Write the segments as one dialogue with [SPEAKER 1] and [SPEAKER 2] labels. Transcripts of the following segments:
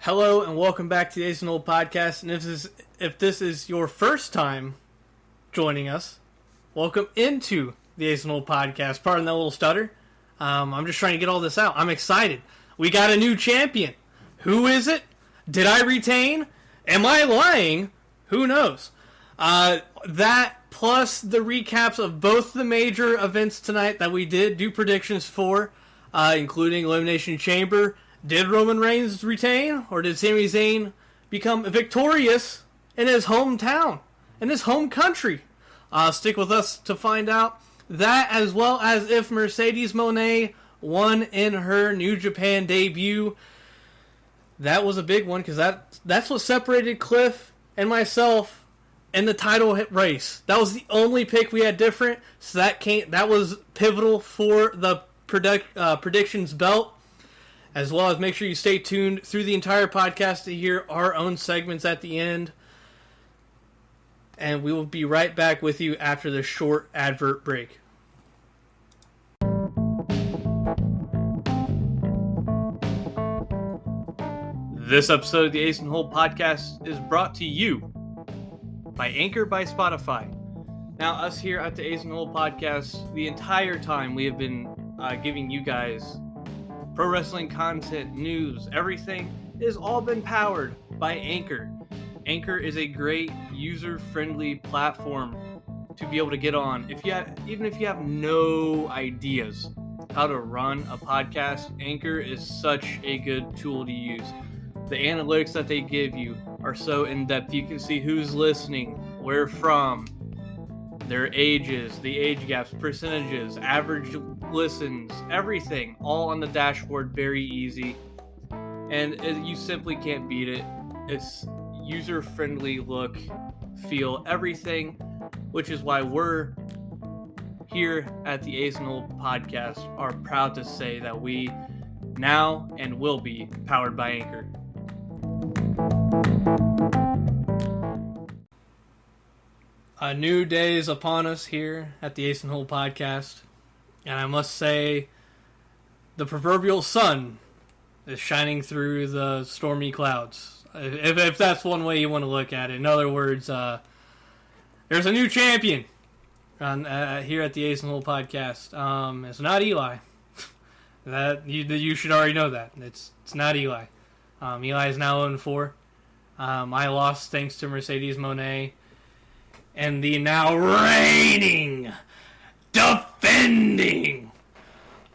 [SPEAKER 1] Hello and welcome back to the Austen podcast. And if this is your first time joining us, welcome into the Austen podcast. Pardon that little stutter. I'm just trying to get all this out. I'm excited. We got a new champion. Who is it? Did I retain? Am I lying? Who knows? That plus the recaps of both the major events tonight that we did do predictions for, including Elimination Chamber. Did Roman Reigns retain, or did Sami Zayn become victorious in his hometown, in his home country? Stick with us to find out that, as well as if Mercedes Moné won in her New Japan debut. That was a big one, because that's what separated Cliff and myself in the title race. That was the only pick we had different, so that was pivotal for the predictions belt. As well as make sure you stay tuned through the entire podcast to hear our own segments at the end. And we will be right back with you after this short advert break. This episode of the Austen podcast is brought to you by Anchor by Spotify. Now, us here at the Austen podcast, the entire time we have been giving you guys pro wrestling content, news, everything has all been powered by Anchor. Anchor is a great user-friendly platform to be able to get on. Even if you have no ideas how to run a podcast, Anchor is such a good tool to use. The analytics that they give you are so in-depth. You can see who's listening, where from, their ages, the age gaps, percentages, average listens, everything, all on the dashboard, very easy. And you simply can't beat it. It's user-friendly look, feel, everything, which is why we're here at the Austen podcast are proud to say that we now and will be powered by Anchor. A new day is upon us here at the Austen podcast, and I must say, the proverbial sun is shining through the stormy clouds, if that's one way you want to look at it. In other words, there's a new champion here at the Austen podcast. It's not Eli. That you should already know that. It's not Eli. Eli is now 0-4. I lost thanks to Mercedes Moné. And the now reigning, defending,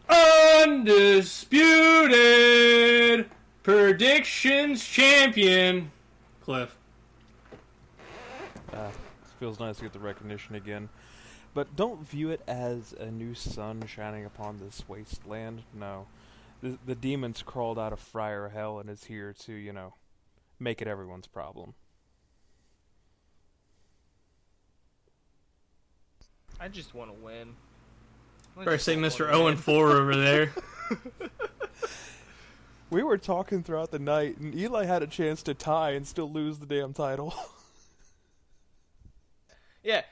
[SPEAKER 1] undisputed predictions champion, Cliff.
[SPEAKER 2] It feels nice to get the recognition again. But don't view it as a new sun shining upon this wasteland. No. The demon's crawled out of Friar Hell and is here to, make it everyone's problem.
[SPEAKER 3] I just want to win.
[SPEAKER 1] Better say Mr. 0-4 over there.
[SPEAKER 2] We were talking throughout the night, and Eli had a chance to tie and still lose the damn title.
[SPEAKER 3] Yeah,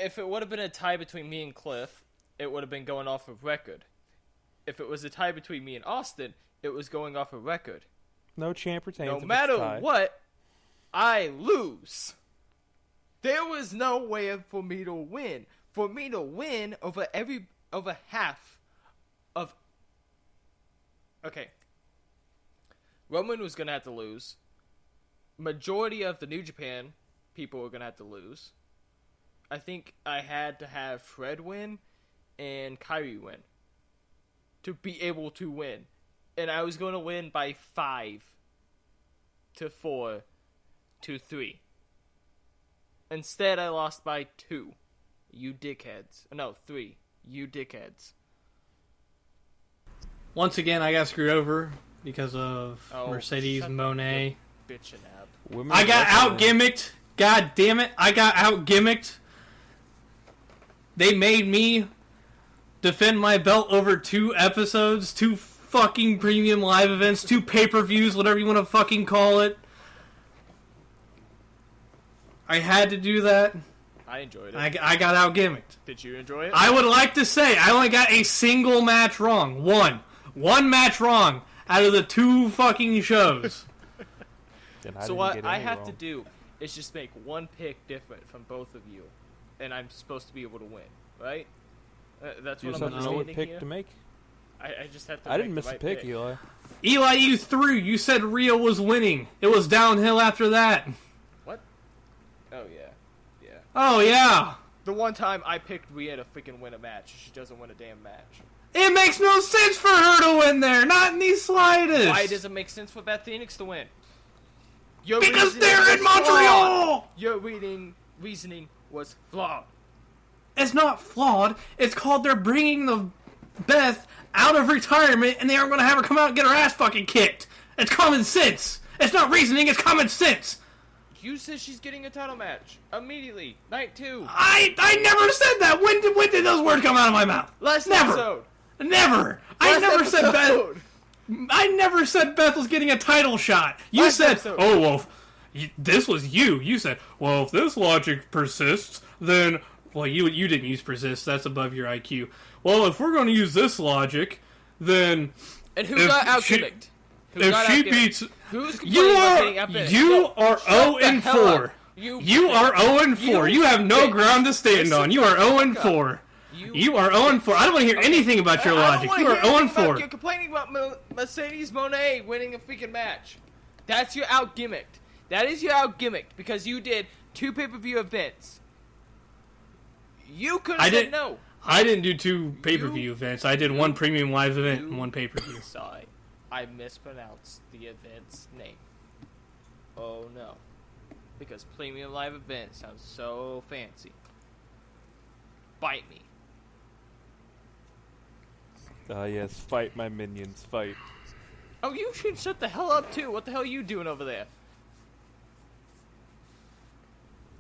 [SPEAKER 3] if it would have been a tie between me and Cliff, it would have been going off of record. If it was a tie between me and Austen, it was going off of record.
[SPEAKER 2] No champ retains.
[SPEAKER 3] No matter what, I lose. There was no way for me to win. For me to win over half of... Okay. Roman was going to have to lose. Majority of the New Japan people were going to have to lose. I think I had to have Fred win and Kyrie win to be able to win. And I was going to win by 5-4-3. Instead, I lost by 2. You dickheads. No, 3. You dickheads.
[SPEAKER 1] Once again, I got screwed over because of Mercedes Moné.
[SPEAKER 3] Bitchin' ab.
[SPEAKER 1] I got out-gimmicked. God damn it. I got out-gimmicked. They made me defend my belt over 2 episodes, 2 fucking premium live events, 2 pay-per-views, whatever you want to fucking call it. I had to do that.
[SPEAKER 3] I enjoyed it.
[SPEAKER 1] I got out-gimmicked.
[SPEAKER 3] Did you enjoy it?
[SPEAKER 1] I would like to say I only got a single match wrong. One match wrong out of the 2 fucking shows.
[SPEAKER 2] And
[SPEAKER 3] So what I have to do is just make one pick different from both of you, and I'm supposed to be able to win, right? That's
[SPEAKER 2] You
[SPEAKER 3] what
[SPEAKER 2] just
[SPEAKER 3] I'm
[SPEAKER 2] have to know what
[SPEAKER 3] understanding
[SPEAKER 2] pick
[SPEAKER 3] here.
[SPEAKER 2] to make.
[SPEAKER 3] I just have to.
[SPEAKER 2] I didn't
[SPEAKER 3] make
[SPEAKER 2] miss
[SPEAKER 3] the
[SPEAKER 2] a
[SPEAKER 3] right
[SPEAKER 2] pick, Eli.
[SPEAKER 1] Eli, you threw. You said Rhea was winning. It was downhill after that.
[SPEAKER 3] What? Oh yeah.
[SPEAKER 1] Oh, yeah.
[SPEAKER 3] The one time I picked Rhea to freaking win a match, she doesn't win a damn match.
[SPEAKER 1] It makes no sense for her to win there. Not in the slightest.
[SPEAKER 3] Why does it make sense for Beth Phoenix to win? Your
[SPEAKER 1] Because
[SPEAKER 3] reasoning
[SPEAKER 1] they're in
[SPEAKER 3] was
[SPEAKER 1] Montreal!
[SPEAKER 3] flawed. Your reasoning was flawed.
[SPEAKER 1] It's not flawed. It's called they're bringing the Beth out of retirement and they aren't going to have her come out and get her ass fucking kicked. It's common sense. It's not reasoning, it's common sense.
[SPEAKER 3] You said she's getting a title match immediately. Night 2.
[SPEAKER 1] I never said that. When did those words come out of my mouth?
[SPEAKER 3] Last
[SPEAKER 1] Never.
[SPEAKER 3] episode.
[SPEAKER 1] Never. I never said Beth. I never said Beth was getting a title shot. You
[SPEAKER 3] Last
[SPEAKER 1] said,
[SPEAKER 3] episode.
[SPEAKER 1] "Oh well, this was you." You said, "Well, if this logic persists, then well, you didn't use persist. That's above your IQ." Well, if we're going to use this logic, then
[SPEAKER 3] And who
[SPEAKER 1] if
[SPEAKER 3] got out
[SPEAKER 1] she-
[SPEAKER 3] gimmicked? Who
[SPEAKER 1] if
[SPEAKER 3] got
[SPEAKER 1] she
[SPEAKER 3] out-gimmicked?
[SPEAKER 1] beats,
[SPEAKER 3] Who's
[SPEAKER 1] you
[SPEAKER 3] complaining about getting outbid?
[SPEAKER 1] are 0 and 4.
[SPEAKER 3] You
[SPEAKER 1] are 0 and 4. You have no
[SPEAKER 3] bitch.
[SPEAKER 1] ground to stand on. You are 0 and
[SPEAKER 3] Fuck
[SPEAKER 1] 4. You are 0 and 4. I don't want to hear anything about your logic. You are 0 and 4.
[SPEAKER 3] You're complaining about Mercedes Moné winning a freaking match. That's your out gimmicked. That is your out gimmicked because you did 2 pay-per-view events. You could have said no.
[SPEAKER 1] I didn't do 2 pay-per-view events. I did 1 premium live event and 1 pay-per-view.
[SPEAKER 3] Sorry, I mispronounced the event's name. Oh no. Because premium live event sounds so fancy. Bite me.
[SPEAKER 2] Yes, fight my minions, fight.
[SPEAKER 3] Oh, you should shut the hell up too. What the hell are you doing over there?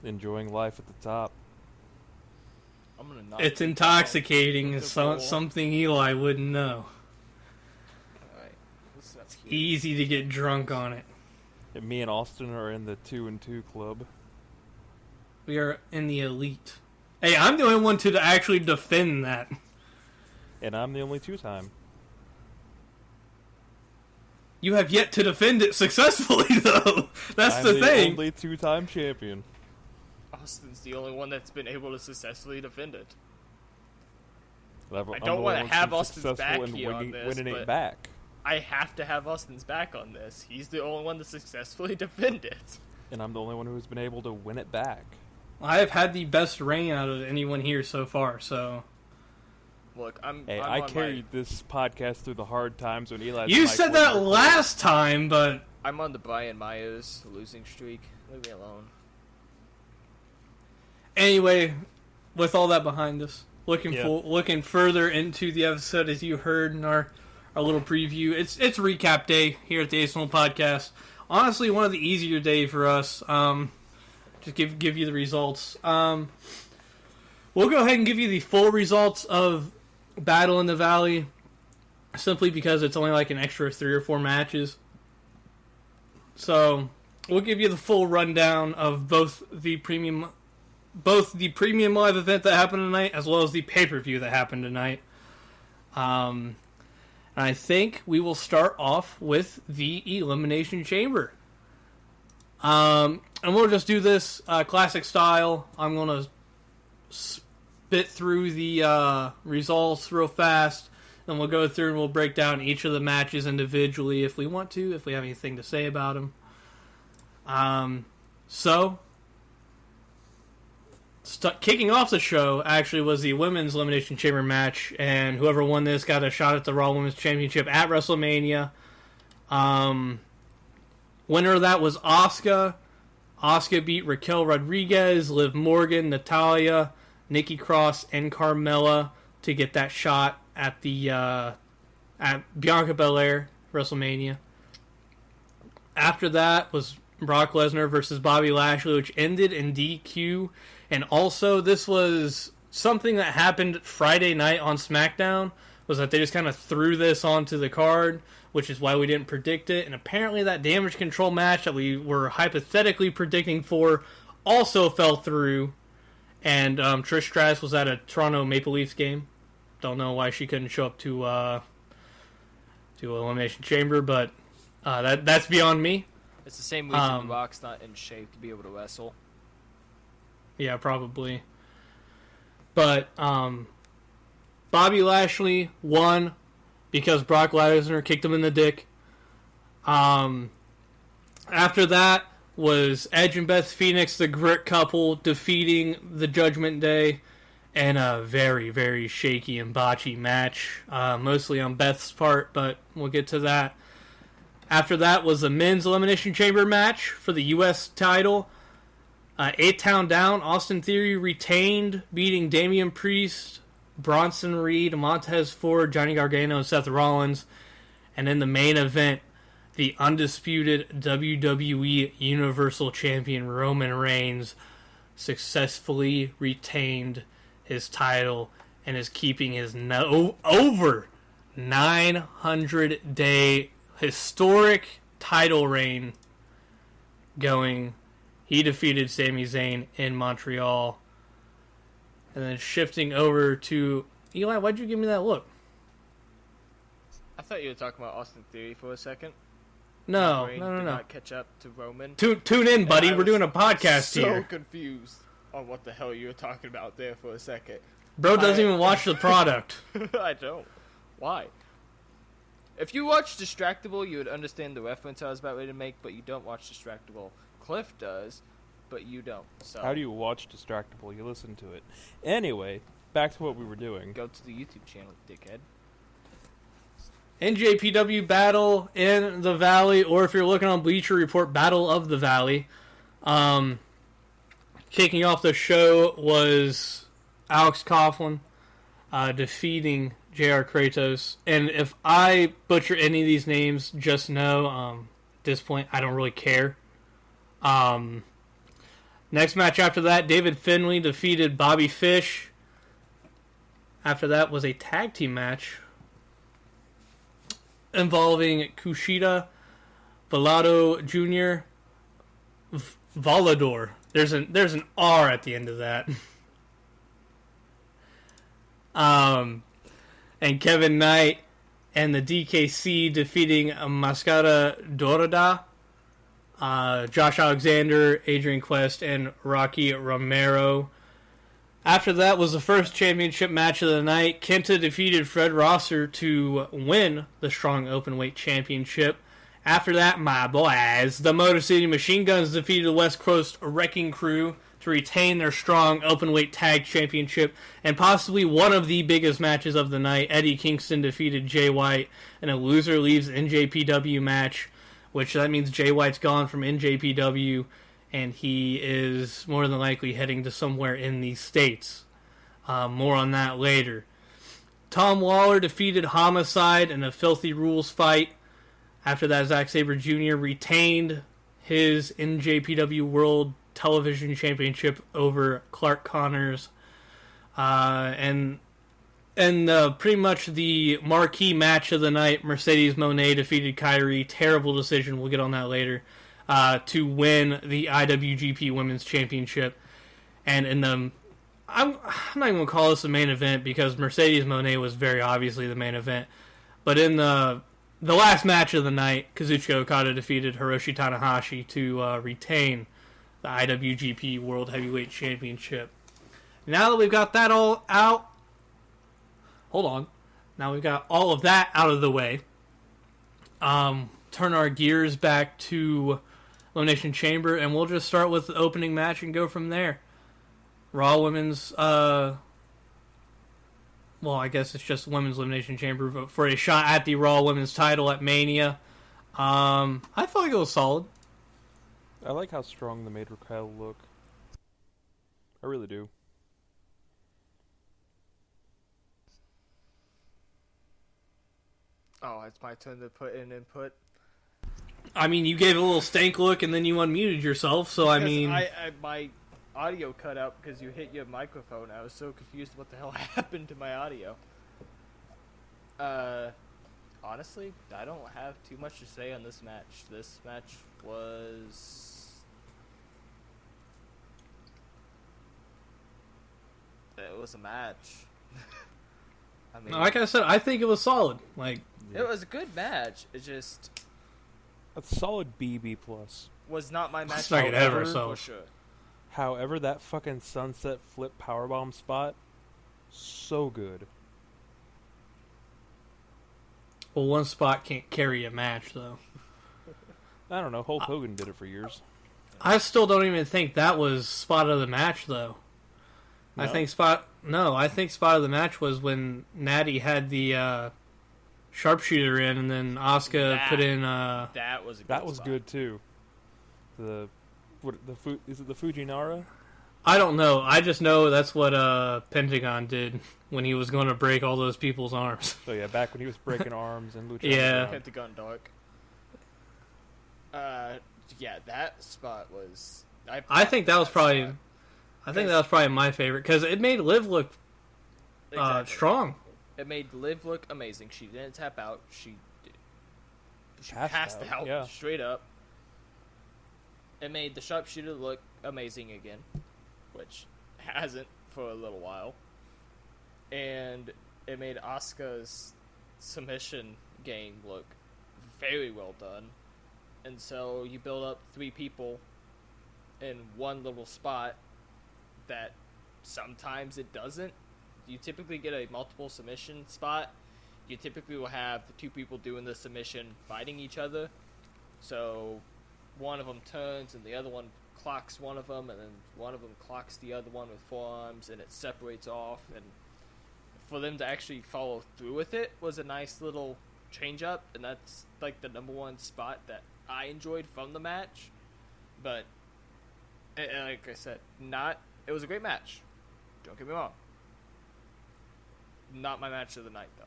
[SPEAKER 2] Enjoying life at the top.
[SPEAKER 3] I'm gonna knock
[SPEAKER 1] It's
[SPEAKER 3] you
[SPEAKER 1] intoxicating.
[SPEAKER 3] down.
[SPEAKER 1] It's something Eli wouldn't know.
[SPEAKER 3] Alright, listen up here.
[SPEAKER 1] Easy to get drunk on it.
[SPEAKER 2] And me and Austen are in the 2 and 2 club.
[SPEAKER 1] We are in the elite. Hey, I'm the only one to actually defend that.
[SPEAKER 2] And I'm the only 2-time.
[SPEAKER 1] You have yet to defend it successfully, though. That's
[SPEAKER 2] I'm
[SPEAKER 1] the thing.
[SPEAKER 2] Only 2-time champion.
[SPEAKER 3] Austin's the only one that's been able to successfully defend it.
[SPEAKER 2] I
[SPEAKER 3] don't wanna have Austin's back here on this,
[SPEAKER 2] winning
[SPEAKER 3] but-
[SPEAKER 2] it back.
[SPEAKER 3] I have to have Austin's back on this. He's the only one to successfully defend it.
[SPEAKER 2] And I'm the only one who's been able to win it back.
[SPEAKER 1] I have had the best reign out of anyone here so far, so...
[SPEAKER 3] Look,
[SPEAKER 2] Hey,
[SPEAKER 3] I'm
[SPEAKER 2] I
[SPEAKER 3] on
[SPEAKER 2] carried this podcast through the hard times when Eli.
[SPEAKER 1] You said that last time, but...
[SPEAKER 3] I'm on the Brian Myers losing streak. Leave me alone.
[SPEAKER 1] Anyway, with all that behind us, looking
[SPEAKER 2] Yeah.
[SPEAKER 1] looking further into the episode, as you heard in our little preview, it's recap day here at the Arsenal Podcast. Honestly, one of the easier days for us. Just give you the results. We'll go ahead and give you the full results of Battle in the Valley, simply because it's only like an extra 3 or 4 matches. So we'll give you the full rundown of both the premium live event that happened tonight, as well as the pay-per-view that happened tonight. I think we will start off with the Elimination Chamber. And we'll just do this classic style. I'm going to spit through the results real fast. Then we'll go through and we'll break down each of the matches individually if we want to, if we have anything to say about them. Kicking off the show actually was the Women's Elimination Chamber match, and whoever won this got a shot at the Raw Women's Championship at WrestleMania. Winner of that was Asuka. Asuka beat Raquel Rodriguez, Liv Morgan, Natalya, Nikki Cross, and Carmella to get that shot at the at Bianca Belair WrestleMania. After that was Brock Lesnar versus Bobby Lashley, which ended in DQ. And also, this was something that happened Friday night on SmackDown, was that they just kind of threw this onto the card, which is why we didn't predict it. And apparently that Damage Control match that we were hypothetically predicting for also fell through. And Trish Stratus was at a Toronto Maple Leafs game. Don't know why she couldn't show up to Elimination Chamber, but that's beyond me.
[SPEAKER 3] It's the same reason The Rock's not in shape to be able to wrestle.
[SPEAKER 1] Yeah, probably. But Bobby Lashley won because Brock Lesnar kicked him in the dick. After that was Edge and Beth Phoenix, the Grit couple, defeating the Judgment Day in a very, very shaky and botchy match. Mostly on Beth's part, but we'll get to that. After that was the Men's Elimination Chamber match for the U.S. title. 8 Down, Austin Theory retained, beating Damian Priest, Bronson Reed, Montez Ford, Johnny Gargano, and Seth Rollins. And in the main event, the undisputed WWE Universal Champion Roman Reigns successfully retained his title and is keeping his over 900-day historic title reign going. He defeated Sami Zayn in Montreal. And then shifting over to... Eli, why'd you give me that look?
[SPEAKER 3] I thought you were talking about Austin Theory for a second.
[SPEAKER 1] No.
[SPEAKER 3] Did not catch up to Roman.
[SPEAKER 1] Tune in, buddy. We're doing a podcast here.
[SPEAKER 3] So confused on what the hell you were talking about there for a second.
[SPEAKER 1] Bro doesn't even watch the product.
[SPEAKER 3] I don't. Why? If you watch Distractable, you would understand the reference I was about ready to make, but you don't watch Distractable. Cliff does, but you don't. So
[SPEAKER 2] How do you watch Distractable? You listen to it. Anyway, back to what we were doing.
[SPEAKER 3] go to the YouTube channel, dickhead.
[SPEAKER 1] NJPW Battle in the Valley, or if you're looking on Bleacher Report, Battle of the Valley. Kicking off the show was Alex Coughlin defeating JR Kratos. And if I butcher any of these names, just know at this point I don't really care. Next match after that, David Finlay defeated Bobby Fish. After that was a tag team match involving Kushida, Volado Jr., Volador. There's an R at the end of that. And Kevin Knight and the DKC defeating Mascara Dorada, Josh Alexander, Adrian Quest, and Rocky Romero. After that was the first championship match of the night. Kenta defeated Fred Rosser to win the Strong Openweight Championship. After that, my boys, the Motor City Machine Guns defeated the West Coast Wrecking Crew to retain their Strong Openweight Tag Championship. And possibly one of the biggest matches of the night, Eddie Kingston defeated Jay White in a loser leaves NJPW match, which that means Jay White's gone from NJPW, and he is more than likely heading to somewhere in these states. More on that later. Tom Lawler defeated Homicide in a Filthy Rules fight. After that, Zack Sabre Jr. retained his NJPW World Television Championship over Clark Connors. And pretty much the marquee match of the night, Mercedes Moné defeated Kyrie. Terrible decision, we'll get on that later, to win the IWGP Women's Championship. And in the... I'm not even going to call this the main event because Mercedes Moné was very obviously the main event. But in the last match of the night, Kazuchika Okada defeated Hiroshi Tanahashi to retain the IWGP World Heavyweight Championship. Now that we've got that all out... Hold on. Now we've got all of that out of the way. Turn our gears back to Elimination Chamber, and we'll just start with the opening match and go from there. Raw Women's... well, I guess it's just Women's Elimination Chamber, but for a shot at the Raw Women's title at Mania. I felt like it was solid.
[SPEAKER 2] I like how strong they made Raquel look. I really do.
[SPEAKER 3] Oh, it's my turn to put in input.
[SPEAKER 1] I mean, you gave a little stank look and then you unmuted yourself, so I mean...
[SPEAKER 3] my audio cut out because you hit your microphone. I was so confused what the hell happened to my audio. Honestly, I don't have too much to say on this match. This match was... It was a match. I mean,
[SPEAKER 1] like I said, I think it was solid. Like,
[SPEAKER 3] it was a good match. It just...
[SPEAKER 2] A solid B plus.
[SPEAKER 3] Was not my match.
[SPEAKER 1] Let's not get ahead of ourselves.
[SPEAKER 3] For sure.
[SPEAKER 2] However, that fucking sunset flip powerbomb spot, so good.
[SPEAKER 1] Well, one spot can't carry a match, though.
[SPEAKER 2] I don't know. Hulk Hogan did it for years.
[SPEAKER 1] I still don't even think that was spot of the match, though.
[SPEAKER 2] No?
[SPEAKER 1] I think spot of the match was when Natty had the sharpshooter in, and then Asuka put in.
[SPEAKER 3] That was a good
[SPEAKER 2] That was
[SPEAKER 3] spot.
[SPEAKER 2] good too. Is it the Fujinara?
[SPEAKER 1] I don't know. I just know that's what Pentagon did when he was going to break all those people's arms.
[SPEAKER 2] So yeah, back when he was breaking arms and Lucha.
[SPEAKER 1] Yeah.
[SPEAKER 3] Pentagon Dark. Yeah, that spot was.
[SPEAKER 1] I think that was probably.
[SPEAKER 3] spot.
[SPEAKER 1] I think that was probably my favorite because it made Liv look
[SPEAKER 3] Exactly.
[SPEAKER 1] strong.
[SPEAKER 3] It made Liv look amazing. She didn't tap out. She
[SPEAKER 2] Passed out, yeah.
[SPEAKER 3] straight up. It made the sharpshooter look amazing again, which hasn't for a little while. And it made Asuka's submission game look very well done. And so you build up 3 people in one little spot that sometimes it doesn't. You typically get a multiple submission spot. You typically will have the 2 people doing the submission fighting each other. So one of them turns and the other one clocks one of them, and then one of them clocks the other one with forearms, and it separates off. And for them to actually follow through with it was a nice little change up, and that's like the number one spot that I enjoyed from the match. But like I said, it was a great match. Don't get me wrong. Not my match of the night, though.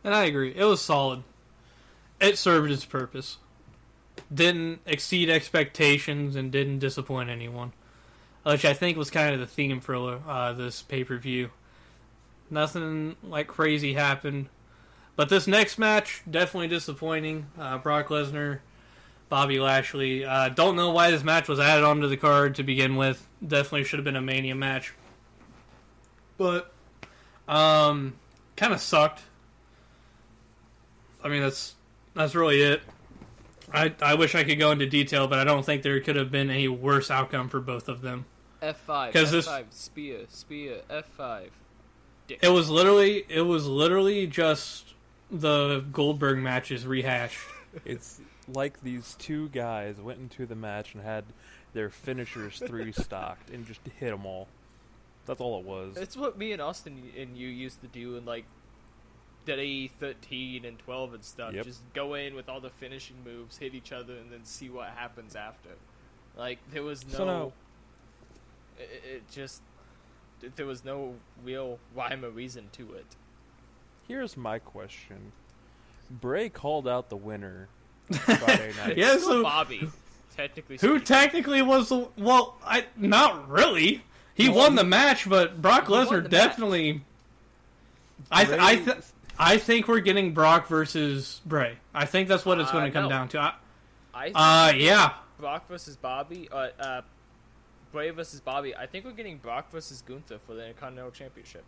[SPEAKER 1] And I agree. It was solid. It served its purpose. Didn't exceed expectations and didn't disappoint anyone. Which I think was kind of the theme for this pay-per-view. Nothing like crazy happened. But this next match, definitely disappointing. Brock Lesnar, Bobby Lashley. Don't know why this match was added onto the card to begin with. Definitely should have been a Mania match. But, kind of sucked. I mean, that's really it. I wish I could go into detail, but I don't think there could have been a worse outcome for both of them.
[SPEAKER 3] F5,
[SPEAKER 1] F5,
[SPEAKER 3] spear, F5. Dick.
[SPEAKER 1] It was literally just the Goldberg matches rehashed.
[SPEAKER 2] It's like these 2 guys went into the match and had their finishers 3 stocked and just hit them all. That's all it was.
[SPEAKER 3] It's what me and Austen and you used to do in like day 13 and 12 and stuff.
[SPEAKER 2] Yep.
[SPEAKER 3] Just go in with all the finishing moves, hit each other, and then see what happens after. Like there was no. There was no real rhyme or reason to it.
[SPEAKER 2] Here's my question. Bray called out the winner Friday night.
[SPEAKER 1] Yeah,
[SPEAKER 3] Still
[SPEAKER 1] so
[SPEAKER 3] Bobby, technically.
[SPEAKER 1] who
[SPEAKER 3] speaking.
[SPEAKER 1] technically was the not really. He won the match, but Brock
[SPEAKER 3] He won
[SPEAKER 1] Lesnar
[SPEAKER 3] the
[SPEAKER 1] definitely. I think we're getting Brock versus Bray. I think that's what it's going to come
[SPEAKER 3] no.
[SPEAKER 1] down to.
[SPEAKER 3] I think
[SPEAKER 1] Yeah.
[SPEAKER 3] Brock versus Bobby. Bray versus Bobby. I think we're getting Brock versus Gunther for the Intercontinental Championship.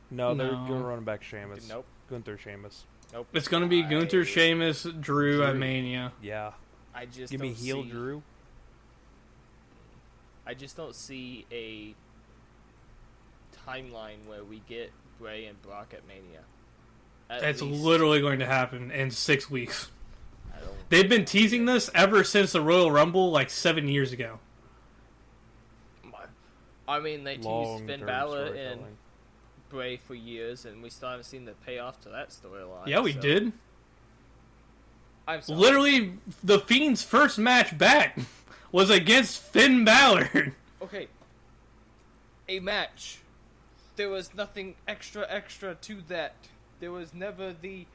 [SPEAKER 2] No, they're
[SPEAKER 1] No.
[SPEAKER 2] going to run back Sheamus.
[SPEAKER 3] Nope.
[SPEAKER 2] Gunther Sheamus.
[SPEAKER 3] Nope.
[SPEAKER 1] It's going to be Gunther, Sheamus, Drew at Mania.
[SPEAKER 2] Yeah.
[SPEAKER 3] I just
[SPEAKER 2] Give me
[SPEAKER 3] don't
[SPEAKER 2] heel
[SPEAKER 3] see,
[SPEAKER 2] Drew.
[SPEAKER 3] I just don't see a timeline where we get Bray and Brock at Mania.
[SPEAKER 1] It's literally going to happen in 6 weeks.
[SPEAKER 3] I don't.
[SPEAKER 1] They've been teasing this ever since the Royal Rumble, like 7 years ago.
[SPEAKER 3] I mean, they teased Finn
[SPEAKER 2] Long-term
[SPEAKER 3] Balor and
[SPEAKER 2] storytelling.
[SPEAKER 3] Bray for years, and we still haven't seen the payoff to that storyline.
[SPEAKER 1] Yeah, we
[SPEAKER 3] so-
[SPEAKER 1] did.
[SPEAKER 3] I'm sorry.
[SPEAKER 1] Literally, the Fiend's first match back was against Finn Balor.
[SPEAKER 3] Okay. A match. There was nothing extra to that. There was never the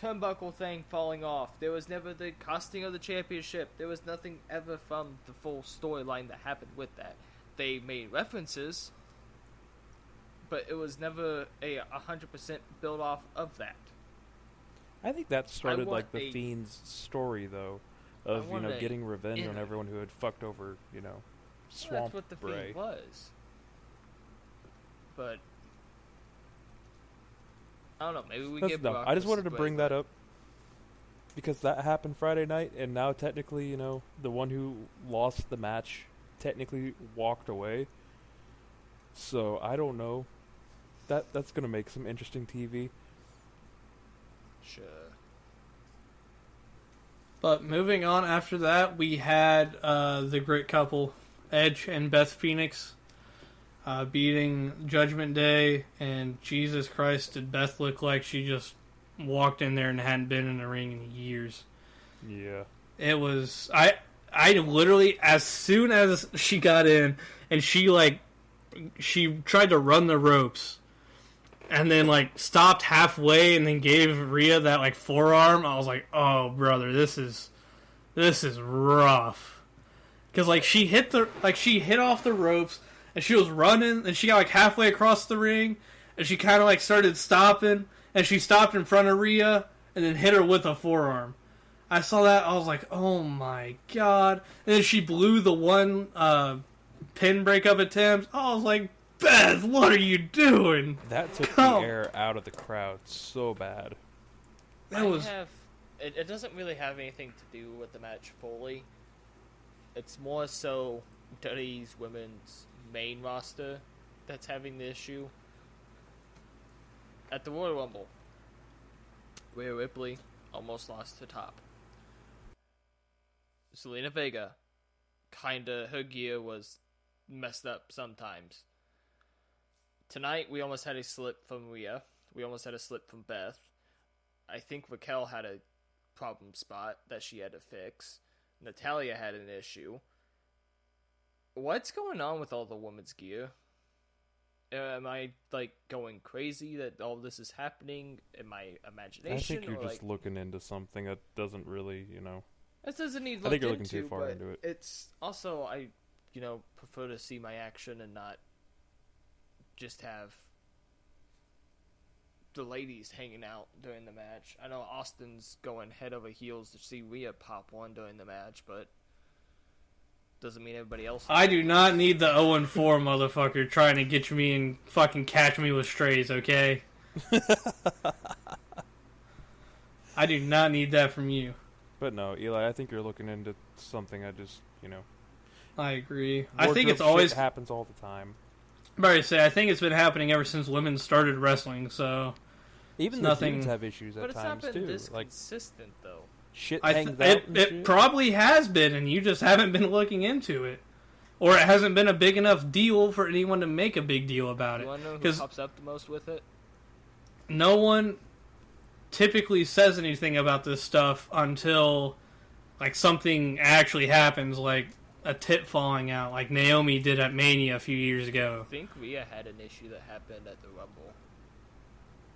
[SPEAKER 3] turnbuckle thing falling off. There was never the costing of the championship. There was nothing ever from the full storyline that happened with that. They made references, but it was never a 100% build off of that.
[SPEAKER 2] I think that started
[SPEAKER 3] want
[SPEAKER 2] like the
[SPEAKER 3] a-
[SPEAKER 2] Fiend's story, though, of
[SPEAKER 3] want a
[SPEAKER 2] getting revenge on
[SPEAKER 3] inner-
[SPEAKER 2] everyone who had fucked over,
[SPEAKER 3] Well,
[SPEAKER 2] Swamp
[SPEAKER 3] that's what the
[SPEAKER 2] Bray.
[SPEAKER 3] Fiend was. But I don't know. Maybe we
[SPEAKER 2] That's
[SPEAKER 3] get
[SPEAKER 2] dumb.
[SPEAKER 3] Brock
[SPEAKER 2] I just wanted to
[SPEAKER 3] versus
[SPEAKER 2] bring
[SPEAKER 3] Bray,
[SPEAKER 2] that up because that happened Friday night, and now technically, the one who lost the match technically walked away. So I don't know. That's gonna make some interesting TV.
[SPEAKER 3] Sure.
[SPEAKER 1] But moving on after that, we had the great couple, Edge and Beth Phoenix, beating Judgment Day. And Jesus Christ, did Beth look like she just walked in there and hadn't been in the ring in years.
[SPEAKER 2] Yeah.
[SPEAKER 1] It was... I literally, as soon as she got in, and she tried to run the ropes, and then, stopped halfway and then gave Rhea that, forearm. I was like, oh, brother, this is rough. Because, she hit off the ropes, and she was running, and she got, halfway across the ring, and she kind of, started stopping, and she stopped in front of Rhea, and then hit her with a forearm. I saw that, I was like, oh, my God. And then she blew the one pin breakup attempt. I was like, Beth, what are you doing?
[SPEAKER 2] That took the air out of the crowd so bad.
[SPEAKER 3] It doesn't really have anything to do with the match fully. It's more so WWE's women's main roster that's having the issue. At the Royal Rumble, Rhea Ripley almost lost to top. Zelina Vega, her gear was messed up sometimes. Tonight, we almost had a slip from Rhea. We almost had a slip from Beth. I think Raquel had a problem spot that she had to fix. Natalya had an issue. What's going on with all the women's gear? Am I, going crazy that all this is happening in my imagination?
[SPEAKER 2] I think you're just looking into something that doesn't really,
[SPEAKER 3] It doesn't need
[SPEAKER 2] I think you're looking too far into it.
[SPEAKER 3] It's also, I prefer to see my action and not just have the ladies hanging out during the match. I know Austin's going head over heels to see Rhea pop one during the match, but doesn't mean everybody else.
[SPEAKER 1] I do not need the 0-4 motherfucker trying to get me and fucking catch me with strays, okay? I do not need that from you.
[SPEAKER 2] But no, Eli, I think you're looking into something I just,
[SPEAKER 1] I agree. I think it's always
[SPEAKER 2] happens all the time.
[SPEAKER 1] I'm about to say, I think it's been happening ever since women started wrestling, so...
[SPEAKER 2] Even the dudes have issues at times, too.
[SPEAKER 3] But it's not been this consistent, though.
[SPEAKER 2] Shit hangs out and
[SPEAKER 1] it
[SPEAKER 2] shit.
[SPEAKER 1] probably has been, and you just haven't been looking into it. Or it hasn't been a big enough deal for anyone to make a big deal about it.
[SPEAKER 3] You want to know who pops up the most with it?
[SPEAKER 1] No one typically says anything about this stuff until, something actually happens, a tip falling out, like Naomi did at Mania a few years ago.
[SPEAKER 3] I think Rhea had an issue that happened at the Rumble.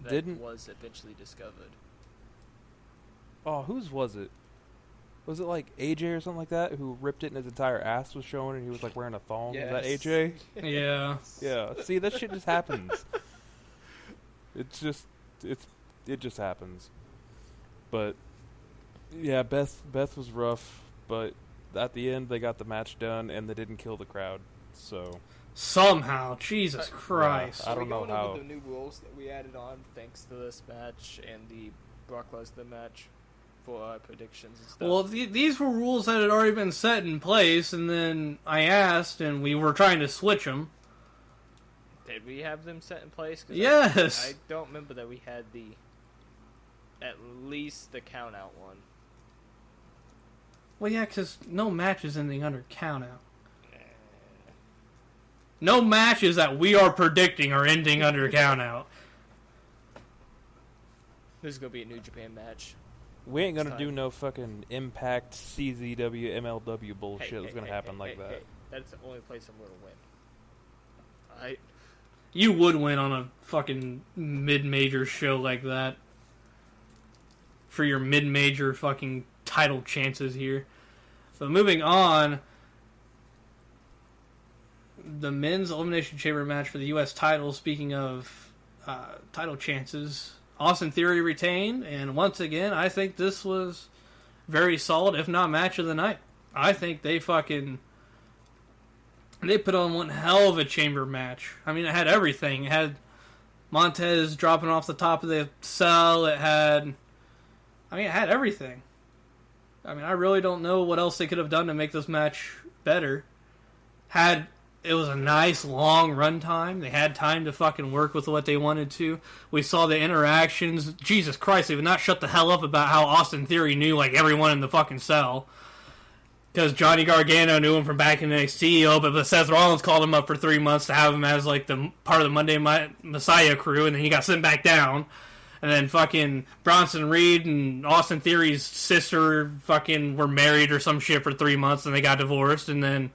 [SPEAKER 3] That was eventually discovered.
[SPEAKER 2] Oh, whose was it? Was it AJ or something like that who ripped it and his entire ass was showing and he was wearing a thong? Yes. Was that AJ?
[SPEAKER 1] Yeah.
[SPEAKER 2] Yeah. See, that shit just happens. It just happens. But yeah, Beth was rough, but at the end they got the match done and they didn't kill the crowd. So
[SPEAKER 1] somehow, Jesus Christ.
[SPEAKER 2] I don't know how.
[SPEAKER 3] The new rules that we added on thanks to this match and the Brock Lesnar match for predictions and stuff.
[SPEAKER 1] Well, these were rules that had already been set in place, and then I asked, and we were trying to switch them.
[SPEAKER 3] Did we have them set in place?
[SPEAKER 1] Yes.
[SPEAKER 3] I don't remember that we had at least the count out one.
[SPEAKER 1] Well, yeah, because no match is ending under count out. No matches that we are predicting are ending under count out.
[SPEAKER 3] This is going to be a New Japan match.
[SPEAKER 2] We ain't going to do no fucking Impact, CZW, MLW bullshit that's going to happen like that.
[SPEAKER 3] That's the only place I'm going to win.
[SPEAKER 1] You would win on a fucking mid-major show like that. For your mid-major fucking title chances here. So moving on, the men's Elimination Chamber match for the U.S. title. Speaking of title chances, Austin Theory retained, and once again, I think this was very solid, if not match of the night. I think they put on one hell of a chamber match. I mean, it had everything. It had Montez dropping off the top of the cell. It had I mean, it had everything. I mean, I really don't know what else they could have done to make this match better. It was a nice long run time. They had time to fucking work with what they wanted to. We saw the interactions. Jesus Christ, they would not shut the hell up about how Austin Theory knew like everyone in the fucking cell. Because Johnny Gargano knew him from back in NXT, but Seth Rollins called him up for 3 months to have him as like the part of the Monday Messiah crew, and then he got sent back down. And then fucking Bronson Reed and Austin Theory's sister fucking were married or some shit for 3 months, and they got divorced, and then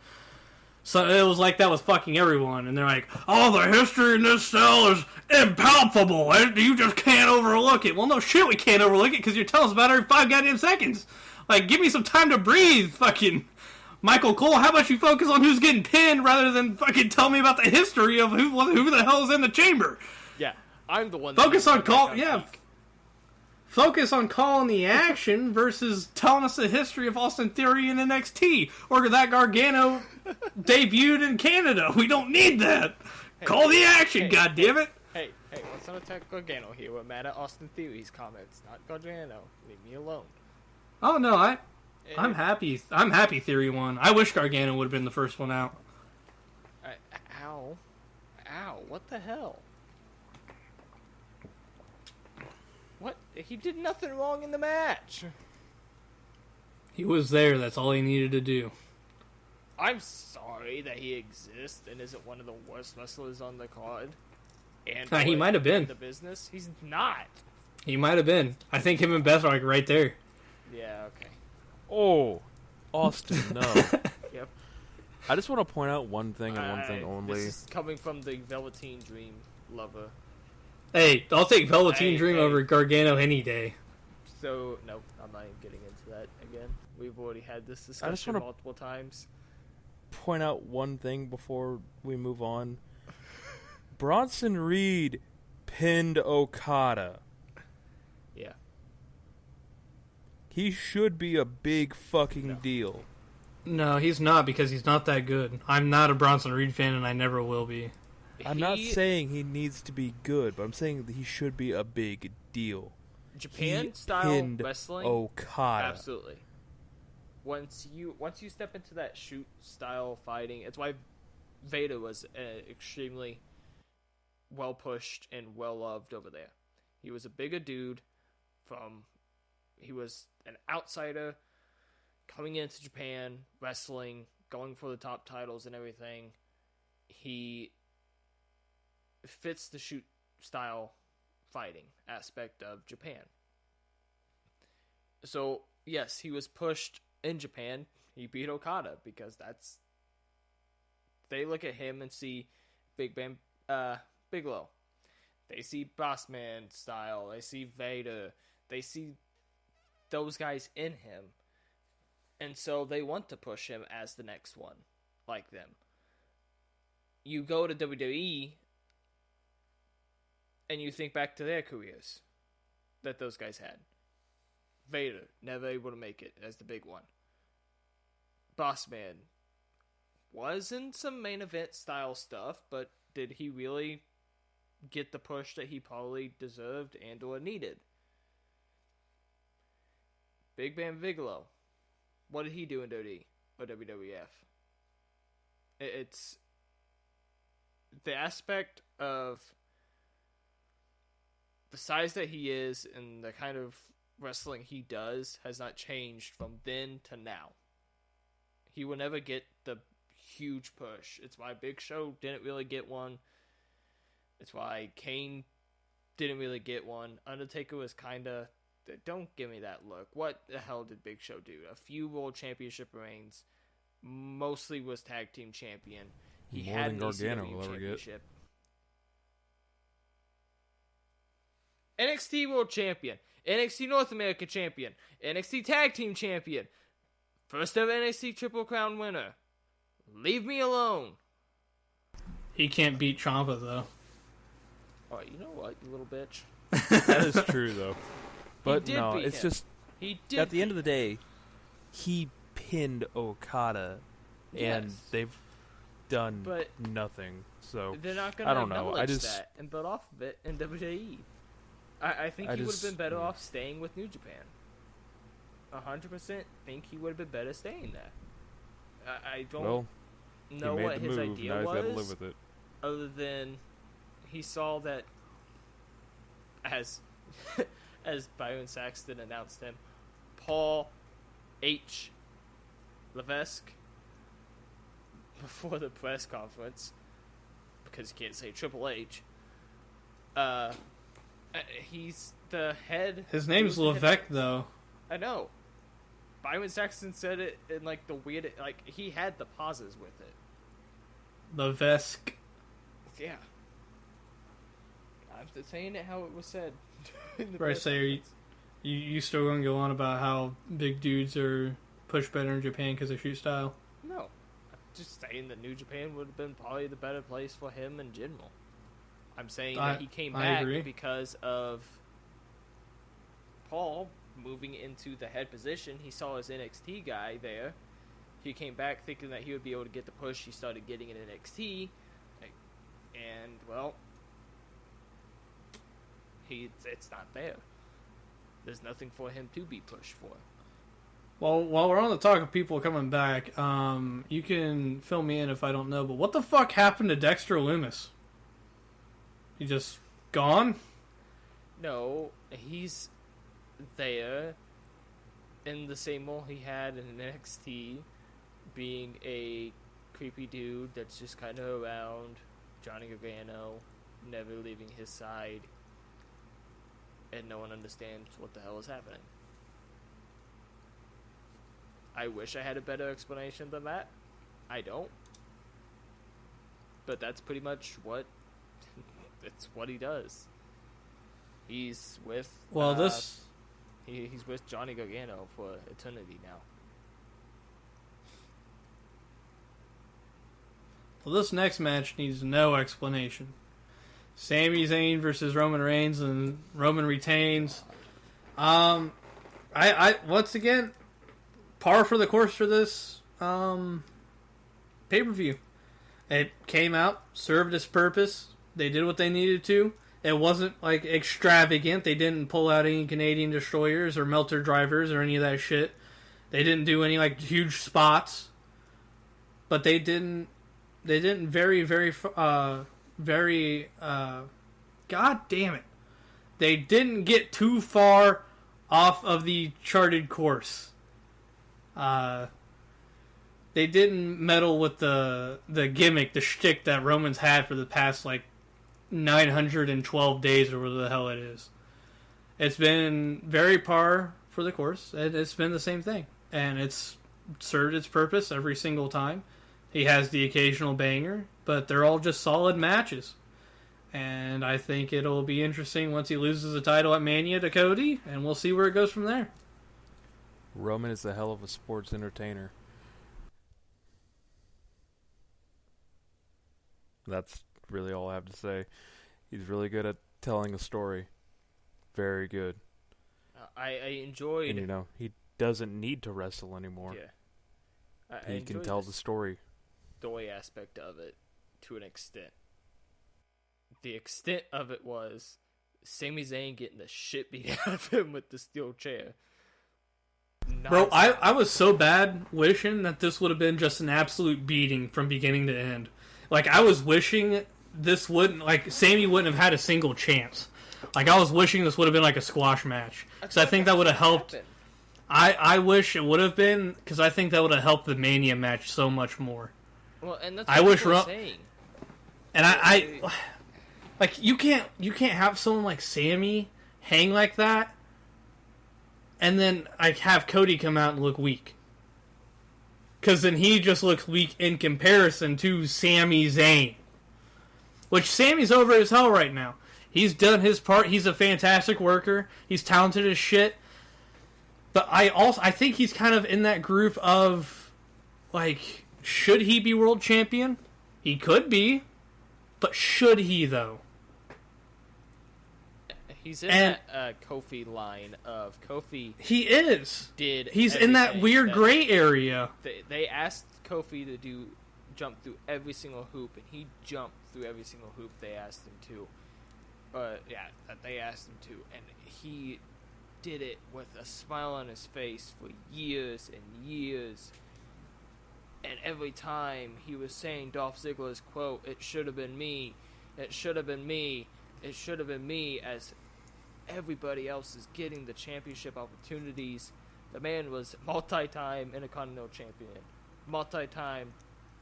[SPEAKER 1] so it was like that was fucking everyone. And they're like, oh, the history in this cell is impalpable. You just can't overlook it. Well, no shit, we can't overlook it because you're telling us about it every 5 goddamn seconds. Like, give me some time to breathe, fucking Michael Cole. How about you focus on who's getting pinned rather than fucking tell me about the history of who the hell is in the chamber?
[SPEAKER 3] Yeah, I'm the one.
[SPEAKER 1] Focus on call. Yeah. Focus on calling the action versus telling us the history of Austin Theory in NXT or that Gargano debuted in Canada. We don't need that. Hey, call the action, goddammit.
[SPEAKER 3] Hey, let's not attack Gargano here. We're mad at Austin Theory's comments, not Gargano. Leave me alone.
[SPEAKER 1] Oh no, I'm happy. I'm happy Theory won. I wish Gargano would have been the first one out.
[SPEAKER 3] Ow, what the hell? What? He did nothing wrong in the match.
[SPEAKER 1] He was there. That's all he needed to do.
[SPEAKER 3] I'm sorry that he exists and isn't one of the worst wrestlers on the card. And
[SPEAKER 1] he might have been.
[SPEAKER 3] The business. He's not.
[SPEAKER 1] He might have been. I think him and Beth are like right there.
[SPEAKER 3] Yeah. Okay.
[SPEAKER 2] Oh, Austin, no.
[SPEAKER 3] Yep.
[SPEAKER 2] I just want to point out one thing and one thing only.
[SPEAKER 3] This is coming from the Velveteen Dream lover.
[SPEAKER 1] Hey, I'll take Velveteen Dream over Gargano any day.
[SPEAKER 3] So, nope, I'm not even getting into that again. We've already had this discussion multiple times.
[SPEAKER 2] Point out one thing before we move on. Bronson Reed pinned Okada.
[SPEAKER 3] Yeah.
[SPEAKER 2] He should be a big fucking deal.
[SPEAKER 1] No, he's not because he's not that good. I'm not a Bronson Reed fan and I never will be.
[SPEAKER 2] I'm not saying he needs to be good, but I'm saying that he should be a big deal.
[SPEAKER 3] Japan-style wrestling?
[SPEAKER 2] Okada.
[SPEAKER 3] Absolutely. Once you step into that shoot-style fighting, it's why Vader was extremely well-pushed and well-loved over there. He was a bigger dude he was an outsider coming into Japan, wrestling, going for the top titles and everything. He fits the shoot style fighting aspect of Japan. So, yes, he was pushed in Japan. He beat Okada because they look at him and see Bigelow. They see Bossman style. They see Vader. They see those guys in him. And so they want to push him as the next one, like them. You go to WWE, and you think back to their careers that those guys had. Vader, never able to make it as the big one. Bossman was in some main event style stuff, but did he really get the push that he probably deserved and or needed? Big Bam Bigelow. What did he do in WWE or WWF? It's the aspect of the size that he is and the kind of wrestling he does has not changed from then to now. He will never get the huge push. It's why Big Show didn't really get one. It's why Kane didn't really get one. Undertaker was kind of... Don't give me that look. What the hell did Big Show do? A few World Championship reigns. Mostly was Tag Team Champion. He
[SPEAKER 2] More
[SPEAKER 3] had
[SPEAKER 2] than
[SPEAKER 3] an
[SPEAKER 2] Gargano
[SPEAKER 3] ECW
[SPEAKER 2] will ever get.
[SPEAKER 3] Championship. NXT World Champion. NXT North America Champion. NXT Tag Team Champion. First ever NXT Triple Crown winner. Leave me alone.
[SPEAKER 1] He can't beat Ciampa, though.
[SPEAKER 3] Oh, you know what, you little bitch?
[SPEAKER 2] That is true, though. But no, it's
[SPEAKER 3] him.
[SPEAKER 2] just...
[SPEAKER 3] He did.
[SPEAKER 2] At the end of the day, he pinned Okada, and
[SPEAKER 3] Yes.
[SPEAKER 2] they've done nothing. So
[SPEAKER 3] They're not going
[SPEAKER 2] I
[SPEAKER 3] to
[SPEAKER 2] don't know.
[SPEAKER 3] acknowledge that and build off of it in WWE. I think he would have been better off staying with New Japan. 100% think he would have been better staying there. I don't
[SPEAKER 2] Well,
[SPEAKER 3] know
[SPEAKER 2] he made
[SPEAKER 3] what
[SPEAKER 2] the
[SPEAKER 3] his
[SPEAKER 2] move.
[SPEAKER 3] idea
[SPEAKER 2] Now he's got to live
[SPEAKER 3] was,
[SPEAKER 2] with it.
[SPEAKER 3] other than he saw that as as Byron Saxton announced him, Paul H. Levesque, before the press conference, because you can't say Triple H, he's the head.
[SPEAKER 1] His name's Levesque, though.
[SPEAKER 3] I know. Byron Saxton said it in, like, the weird... Like, he had the pauses with it.
[SPEAKER 1] Levesque.
[SPEAKER 3] Yeah. I'm just saying it how it was said.
[SPEAKER 1] Right, say, you still going to go on about how big dudes are pushed better in Japan because of shoot style?
[SPEAKER 3] No. I'm just saying that New Japan would have been probably the better place for him in general. I'm saying that he came back because of Paul moving into the head position. He saw his NXT guy there. He came back thinking that he would be able to get the push he started getting in NXT. And, well, it's not there. There's nothing for him to be pushed for.
[SPEAKER 1] Well, while we're on the talk of people coming back, you can fill me in if I don't know, but what the fuck happened to Dexter Lumis? He just gone?
[SPEAKER 3] No, he's there in the same role he had in NXT, being a creepy dude that's just kind of around Johnny Gargano, never leaving his side, and no one understands what the hell is happening. I wish I had a better explanation than that. I don't. But that's pretty much what it's what he does. He's with he's with Johnny Gargano for eternity now.
[SPEAKER 1] Well, this next match needs no explanation. Sami Zayn versus Roman Reigns, and Roman retains. I once again, par for the course for this pay-per-view. It came out, served its purpose. They did what they needed to. It wasn't like extravagant. They didn't pull out any Canadian destroyers or melter drivers or any of that shit. They didn't do any like huge spots. But they didn't very god damn it. They didn't get too far off of the charted course. They didn't meddle with the gimmick, the shtick that Roman's had for the past like 912 days or whatever the hell it is. It's been very par for the course. It's been the same thing. And it's served its purpose every single time. He has the occasional banger, but they're all just solid matches. And I think it'll be interesting once he loses the title at Mania to Cody, and we'll see where it goes from there.
[SPEAKER 2] Roman is a hell of a sports entertainer. That's really all I have to say. He's really good at telling a story. Very good.
[SPEAKER 3] I enjoyed...
[SPEAKER 2] And, he doesn't need to wrestle anymore.
[SPEAKER 3] Yeah.
[SPEAKER 2] He can tell the story.
[SPEAKER 3] Story aspect of it to an extent. The extent of it was Sami Zayn getting the shit beat out of him with the steel chair.
[SPEAKER 1] Bro, I was so bad wishing that this would have been just an absolute beating from beginning to end. Like, I was wishing this wouldn't, like, Sammy wouldn't have had a single chance. Like, I was wishing this would have been like a squash match. Because I think that would have helped. I wish it would have been, because I think that would have helped the Mania match so much more.
[SPEAKER 3] Well, and that's what people are saying.
[SPEAKER 1] And I like, you can't have someone like Sammy hang like that, and then like have Cody come out and look weak. Because then he just looks weak in comparison to Sami Zayn. Which Sammy's over as hell right now. He's done his part. He's a fantastic worker. He's talented as shit. But I think he's kind of in that group of, like, should he be world champion? He could be. But should he, though?
[SPEAKER 3] He's in that Kofi line of Kofi.
[SPEAKER 1] He is. He's in that weird gray area.
[SPEAKER 3] They asked Kofi to jump through every single hoop, and he jumped through every single hoop they asked him to. They asked him to, and he did it with a smile on his face for years and years. And every time he was saying Dolph Ziggler's quote, "It should have been me, it should have been me, it should have been me," as everybody else is getting the championship opportunities. The man was multi-time Intercontinental Champion, multi-time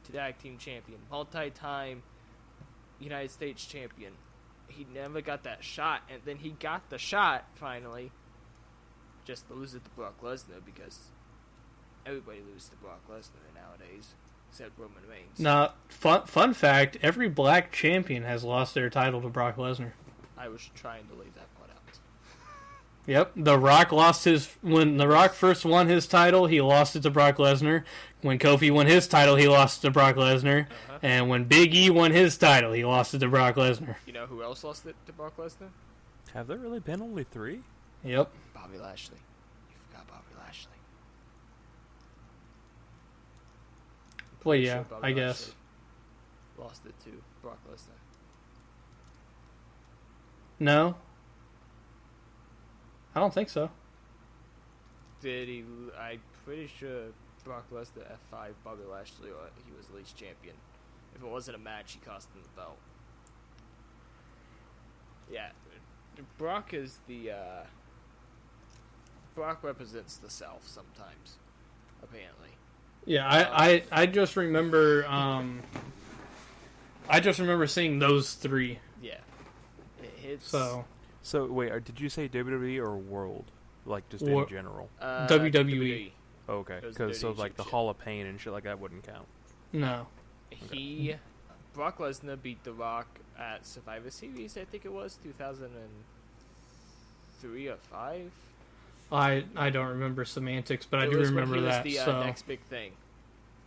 [SPEAKER 3] Tag Team Champion, multi-time United States Champion. He never got that shot, and then he got the shot finally, just to lose it to Brock Lesnar, because everybody loses to Brock Lesnar nowadays, except Roman Reigns.
[SPEAKER 1] Now, fun fact, every black champion has lost their title to Brock Lesnar.
[SPEAKER 3] I was trying to lay that part out.
[SPEAKER 1] Yep, The Rock lost his... When The Rock first won his title, he lost it to Brock Lesnar. When Kofi won his title, he lost it to Brock Lesnar.
[SPEAKER 3] Uh-huh.
[SPEAKER 1] And when Big E won his title, he lost it to Brock Lesnar.
[SPEAKER 3] You know who else lost it to Brock Lesnar?
[SPEAKER 2] Have there really been only 3?
[SPEAKER 1] Yep.
[SPEAKER 3] Bobby Lashley. You forgot Bobby Lashley.
[SPEAKER 1] Well,
[SPEAKER 3] Pretty
[SPEAKER 1] yeah,
[SPEAKER 3] sure Bobby
[SPEAKER 1] I guess.
[SPEAKER 3] Lashley lost it to Brock Lesnar.
[SPEAKER 1] No? I don't think so.
[SPEAKER 3] Did he? I'm pretty sure Brock Lesnar F5 Bobby Lashley, or he was at least champion. If it wasn't a match, he cost him the belt. Yeah, Brock is the. Brock represents the South sometimes, apparently.
[SPEAKER 1] Yeah, I just remember seeing those 3.
[SPEAKER 3] Yeah, it hits.
[SPEAKER 1] So
[SPEAKER 2] wait, did you say WWE or World? Like, just in general?
[SPEAKER 1] WWE.
[SPEAKER 2] Oh, okay,
[SPEAKER 3] It was
[SPEAKER 2] because
[SPEAKER 3] the
[SPEAKER 2] so like the
[SPEAKER 3] championship.
[SPEAKER 2] Hall of Pain and shit like that wouldn't count.
[SPEAKER 1] No.
[SPEAKER 3] Brock Lesnar beat The Rock at Survivor Series, I think it was 2003 or 5.
[SPEAKER 1] I don't remember semantics, but I
[SPEAKER 3] It
[SPEAKER 1] do
[SPEAKER 3] was when
[SPEAKER 1] remember
[SPEAKER 3] he was
[SPEAKER 1] that.
[SPEAKER 3] the
[SPEAKER 1] so
[SPEAKER 3] next big thing,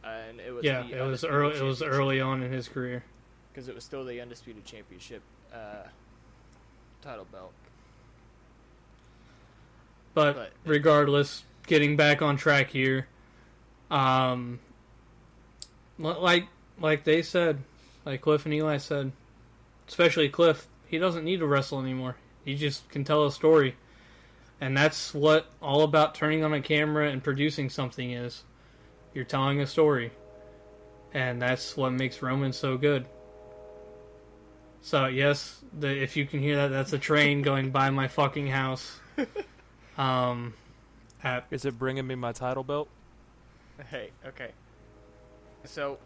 [SPEAKER 3] and it was
[SPEAKER 1] yeah,
[SPEAKER 3] the
[SPEAKER 1] it was
[SPEAKER 3] Undisputed
[SPEAKER 1] early. It was
[SPEAKER 3] Championship,
[SPEAKER 1] early on in his career.
[SPEAKER 3] because it was still the Undisputed Championship title belt.
[SPEAKER 1] But regardless, getting back on track here, like they said, like Cliff and Eli said, especially Cliff, he doesn't need to wrestle anymore. He just can tell a story. And that's what all about turning on a camera and producing something is. You're telling a story. And that's what makes Roman so good. So, yes, if you can hear that, that's a train going by my fucking house.
[SPEAKER 2] Is it bringing me my title belt?
[SPEAKER 3] Hey, okay. So,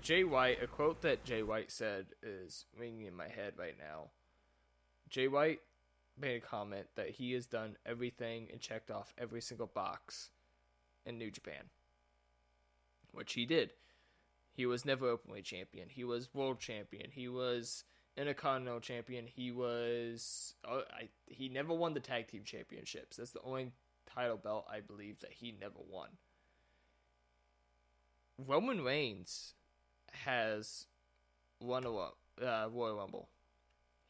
[SPEAKER 3] Jay White, a quote that Jay White said is ringing in my head right now. Jay White made a comment that he has done everything and checked off every single box in New Japan, which he did. He was never openly champion. He was world champion. He was Intercontinental champion. He was he never won the tag team championships. That's the only title belt I believe that he never won. Roman Reigns has won a Royal Rumble.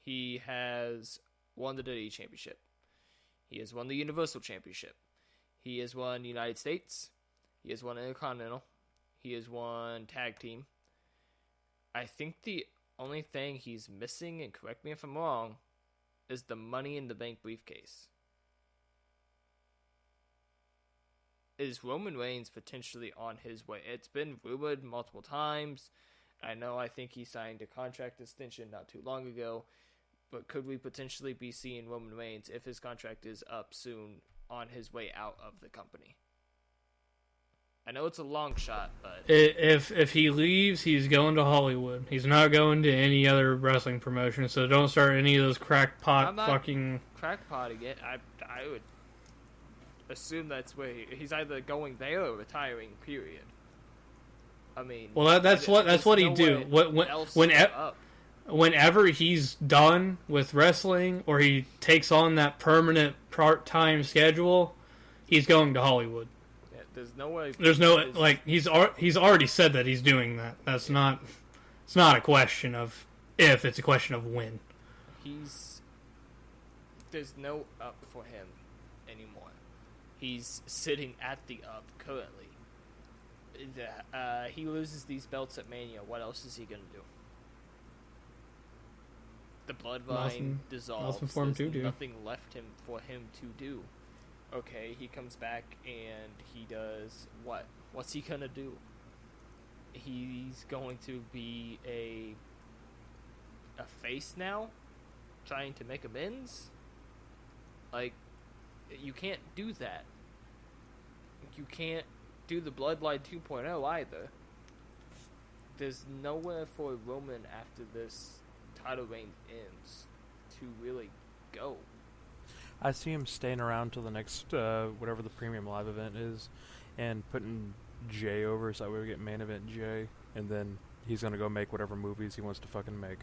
[SPEAKER 3] He has won the WWE Championship. He has won the Universal Championship. He has won United States. He has won Intercontinental. He has won Tag Team. I think the only thing he's missing, and correct me if I'm wrong, is the Money in the Bank briefcase. Is Roman Reigns potentially on his way? It's been rumored multiple times. I think he signed a contract extension not too long ago. But could we potentially be seeing Roman Reigns, if his contract is up soon, on his way out of the company? I know it's a long shot, but
[SPEAKER 1] If he leaves, he's going to Hollywood. He's not going to any other wrestling promotion, so don't start any of those crackpot fucking...
[SPEAKER 3] crackpotting it. I would assume that's where he's either going there or retiring, period. I mean...
[SPEAKER 1] Well, that's what he do. Whenever he's done with wrestling, or he takes on that permanent part-time schedule, he's going to Hollywood.
[SPEAKER 3] Yeah, there's no way.
[SPEAKER 1] There's no he's already said that he's doing that. That's not. It's not a question of if. It's a question of when.
[SPEAKER 3] There's no up for him anymore. He's sitting at the up currently. He loses these belts at Mania. What else is he gonna do? The bloodline dissolves. There's nothing left for him to do. Okay, he comes back and he does what? What's he gonna do? He's going to be a face now, trying to make amends. Like, you can't do that. You can't do the Bloodline 2.0 either. There's nowhere for Roman after this title reign ends to really go.
[SPEAKER 2] I see him staying around till the next, whatever the premium live event is, and putting Jay over so that way we get main event Jay, and then he's going to go make whatever movies he wants to fucking make.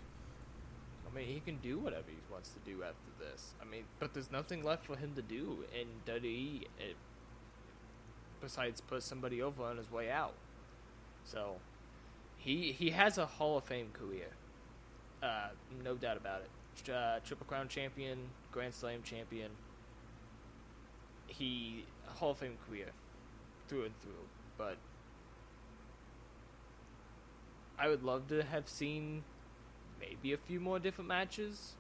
[SPEAKER 3] I mean, he can do whatever he wants to do after this. I mean, but there's nothing left for him to do in WWE besides put somebody over on his way out. So, he has a Hall of Fame career. No doubt about it. Triple Crown champion, Grand Slam champion. Hall of Fame career, through and through. But I would love to have seen maybe a few more different matches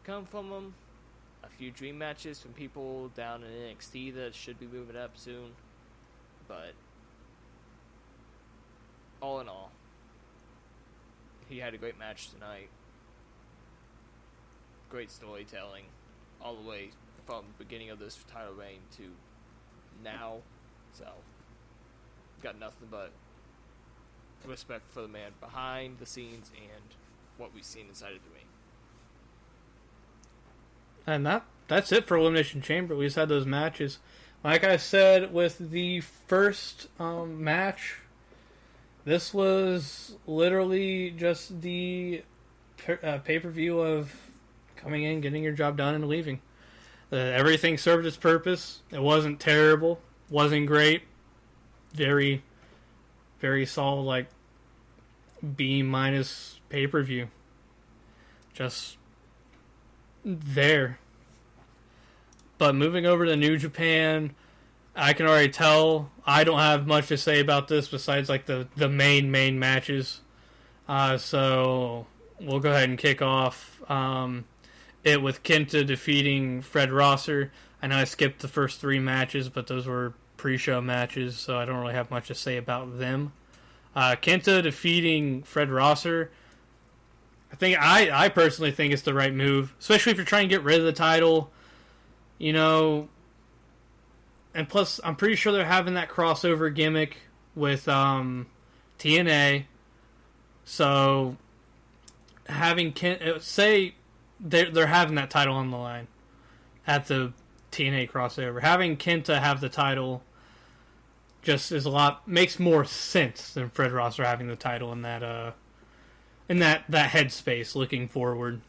[SPEAKER 3] come from him. A few dream matches from people down in NXT that should be moving up soon. But all in all, he had a great match tonight. Great storytelling all the way from the beginning of this title reign to now. So, got nothing but respect for the man behind the scenes and what we've seen inside of the ring.
[SPEAKER 1] And that's it for Elimination Chamber. We just had those matches. Like I said, with the first match, this was literally just the pay-per-view of coming in, getting your job done, and leaving. Everything served its purpose. It wasn't terrible. Wasn't great. Very, very solid, like, B- pay-per-view. Just there. But moving over to New Japan, I can already tell I don't have much to say about this besides like the main matches. So we'll go ahead and kick off it with Kenta defeating Fred Rosser. I know I skipped the first 3 matches, but those were pre-show matches, so I don't really have much to say about them. Kenta defeating Fred Rosser, I personally think it's the right move, especially if you're trying to get rid of the title. You know, and plus, I'm pretty sure they're having that crossover gimmick with TNA. So, having say they're having that title on the line at the TNA crossover. Having Kenta have the title just makes more sense than Fred Rosser having the title in that headspace looking forward.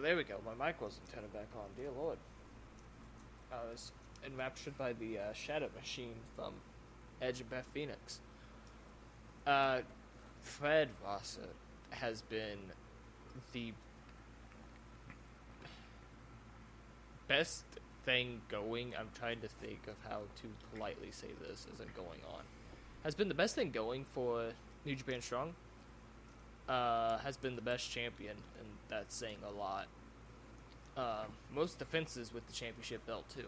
[SPEAKER 3] There we go. My mic wasn't turned back on. Dear Lord. I was enraptured by the Shadow Machine from Edge and Beth Phoenix. Fred Rosser has been the best thing going. I'm trying to think of how to politely say this as I'm going on. Has been the best thing going for New Japan Strong. Has been the best champion, and that's saying a lot. Most defenses with the championship belt too.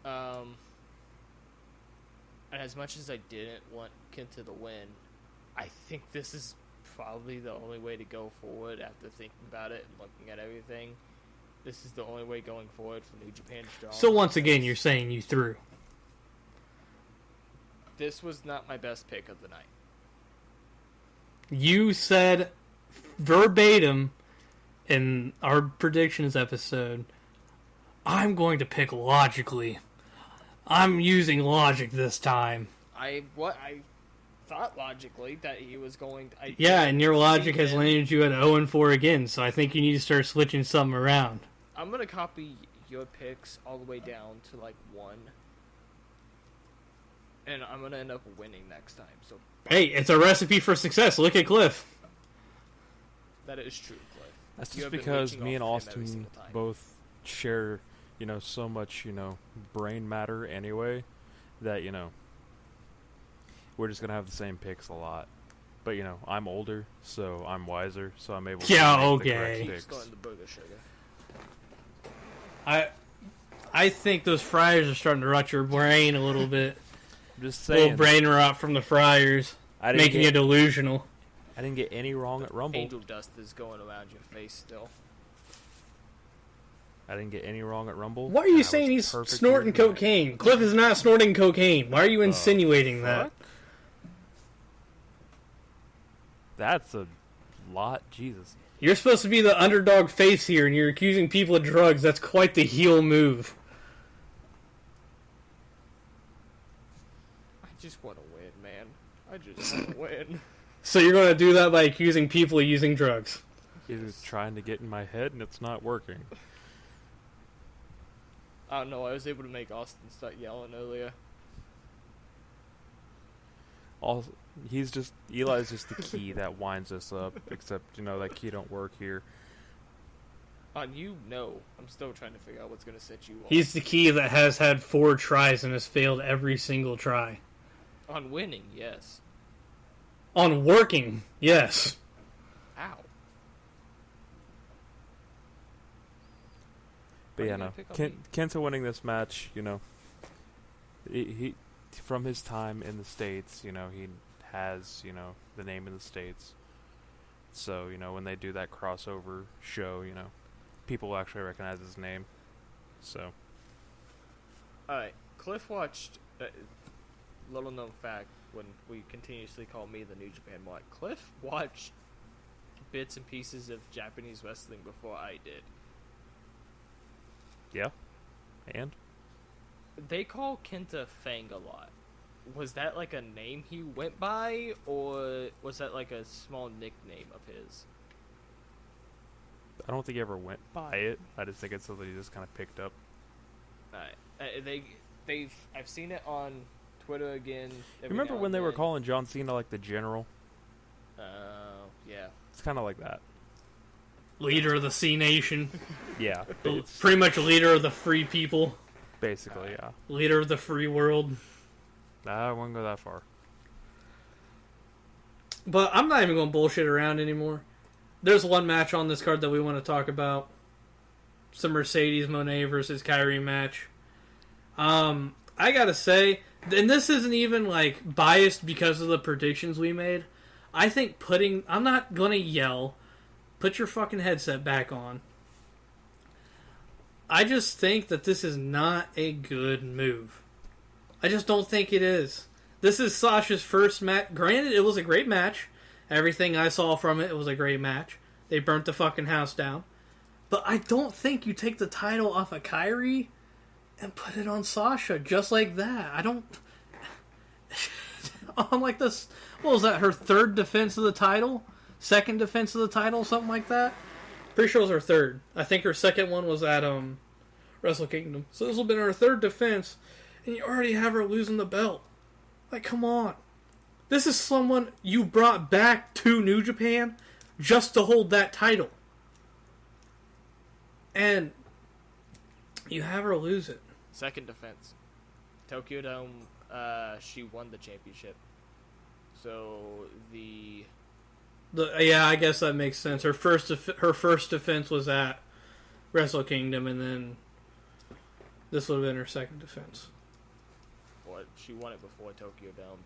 [SPEAKER 3] And as much as I didn't want Kenta to win, I think this is probably the only way to go forward after thinking about it and looking at everything. This is the only way going forward for New Japan Strong.
[SPEAKER 1] So once again, you're saying you threw.
[SPEAKER 3] This was not my best pick of the night.
[SPEAKER 1] You said verbatim in our predictions episode, I'm going to pick logically. I'm using logic this time.
[SPEAKER 3] I thought logically that he was going to...
[SPEAKER 1] and your logic has landed you at 0-4 again, so I think you need to start switching something around.
[SPEAKER 3] I'm going to copy your picks all the way down to like 1. And I'm going to end up winning next time. So
[SPEAKER 1] hey, it's a recipe for success. Look at Cliff.
[SPEAKER 3] That is true, Cliff.
[SPEAKER 2] That's just because me and Austen both share, so much, brain matter anyway, that, we're just going to have the same picks a lot. But, you know, I'm older, so I'm wiser, so I'm able to make the correct picks.
[SPEAKER 3] Going to burger sugar.
[SPEAKER 1] I think those fryers are starting to rot your brain a little bit.
[SPEAKER 2] I'm just
[SPEAKER 1] A little
[SPEAKER 2] saying.
[SPEAKER 1] brain rot from the fryers, making you delusional.
[SPEAKER 2] I didn't get any wrong at Rumble.
[SPEAKER 3] Angel dust is going around your face still.
[SPEAKER 2] I didn't get any wrong at Rumble.
[SPEAKER 1] Why are you saying he's snorting cocaine? Cliff is not snorting cocaine. Why are you insinuating that?
[SPEAKER 2] That's a lot. Jesus.
[SPEAKER 1] You're supposed to be the underdog face here, and you're accusing people of drugs. That's quite the heel move.
[SPEAKER 3] I just want to win, man. I just want to win.
[SPEAKER 1] So you're going to do that by accusing people of using drugs?
[SPEAKER 2] He's trying to get in my head, and it's not working.
[SPEAKER 3] I don't know. I was able to make Austen start yelling earlier.
[SPEAKER 2] Eli's just the key that winds us up. Except, you know, that key don't work here.
[SPEAKER 3] I'm still trying to figure out what's going to set you off.
[SPEAKER 1] He's the key that has had 4 tries and has failed every single try.
[SPEAKER 3] On winning, yes.
[SPEAKER 1] On working, yes.
[SPEAKER 3] Ow.
[SPEAKER 2] But yeah, no. Kenta winning this match, you know, he from his time in the States, you know, he has, you know, the name in the States. So, you know, when they do that crossover show, you know, people will actually recognize his name. So.
[SPEAKER 3] Alright, Cliff watched, little known fact, when we continuously call me the New Japan Mark, Cliff watched bits and pieces of Japanese wrestling before I did.
[SPEAKER 2] Yeah? And?
[SPEAKER 3] They call Kenta Fang a lot. Was that like a name he went by, or was that like a small nickname of his?
[SPEAKER 2] I don't think he ever went by it. I just think it's something he just kind of picked up.
[SPEAKER 3] Alright. I've seen it on Twitter again.
[SPEAKER 2] Remember when they were calling John Cena like the General?
[SPEAKER 3] Yeah.
[SPEAKER 2] It's kind of like that.
[SPEAKER 1] Leader of the C Nation.
[SPEAKER 2] Yeah.
[SPEAKER 1] Pretty much leader of the free people.
[SPEAKER 2] Basically, yeah.
[SPEAKER 1] Leader of the free world.
[SPEAKER 2] I wouldn't go that far.
[SPEAKER 1] But I'm not even going to bullshit around anymore. There's one match on this card that we want to talk about. It's the Mercedes Moné versus Kyrie match. I gotta say, and this isn't even like biased because of the predictions we made. I think I'm not going to yell. Put your fucking headset back on. I just think that this is not a good move. I just don't think it is. This is Sasha's first match. Granted, it was a great match. Everything I saw from it was a great match. They burnt the fucking house down. But I don't think you take the title off of Kyrie and put it on Sasha just like that. I don't... on like this... What was that, her third defense of the title? Second defense of the title? Something like that? Pretty sure it was her third. I think her second one was at Wrestle Kingdom. So this will be her third defense, and you already have her losing the belt. Like, come on. This is someone you brought back to New Japan just to hold that title. And you have her lose it.
[SPEAKER 3] Second defense. Tokyo Dome, she won the championship. So
[SPEAKER 1] yeah, I guess that makes sense. Her first defense was at Wrestle Kingdom, and then this would have been her second defense.
[SPEAKER 3] What? She won it before Tokyo Dome.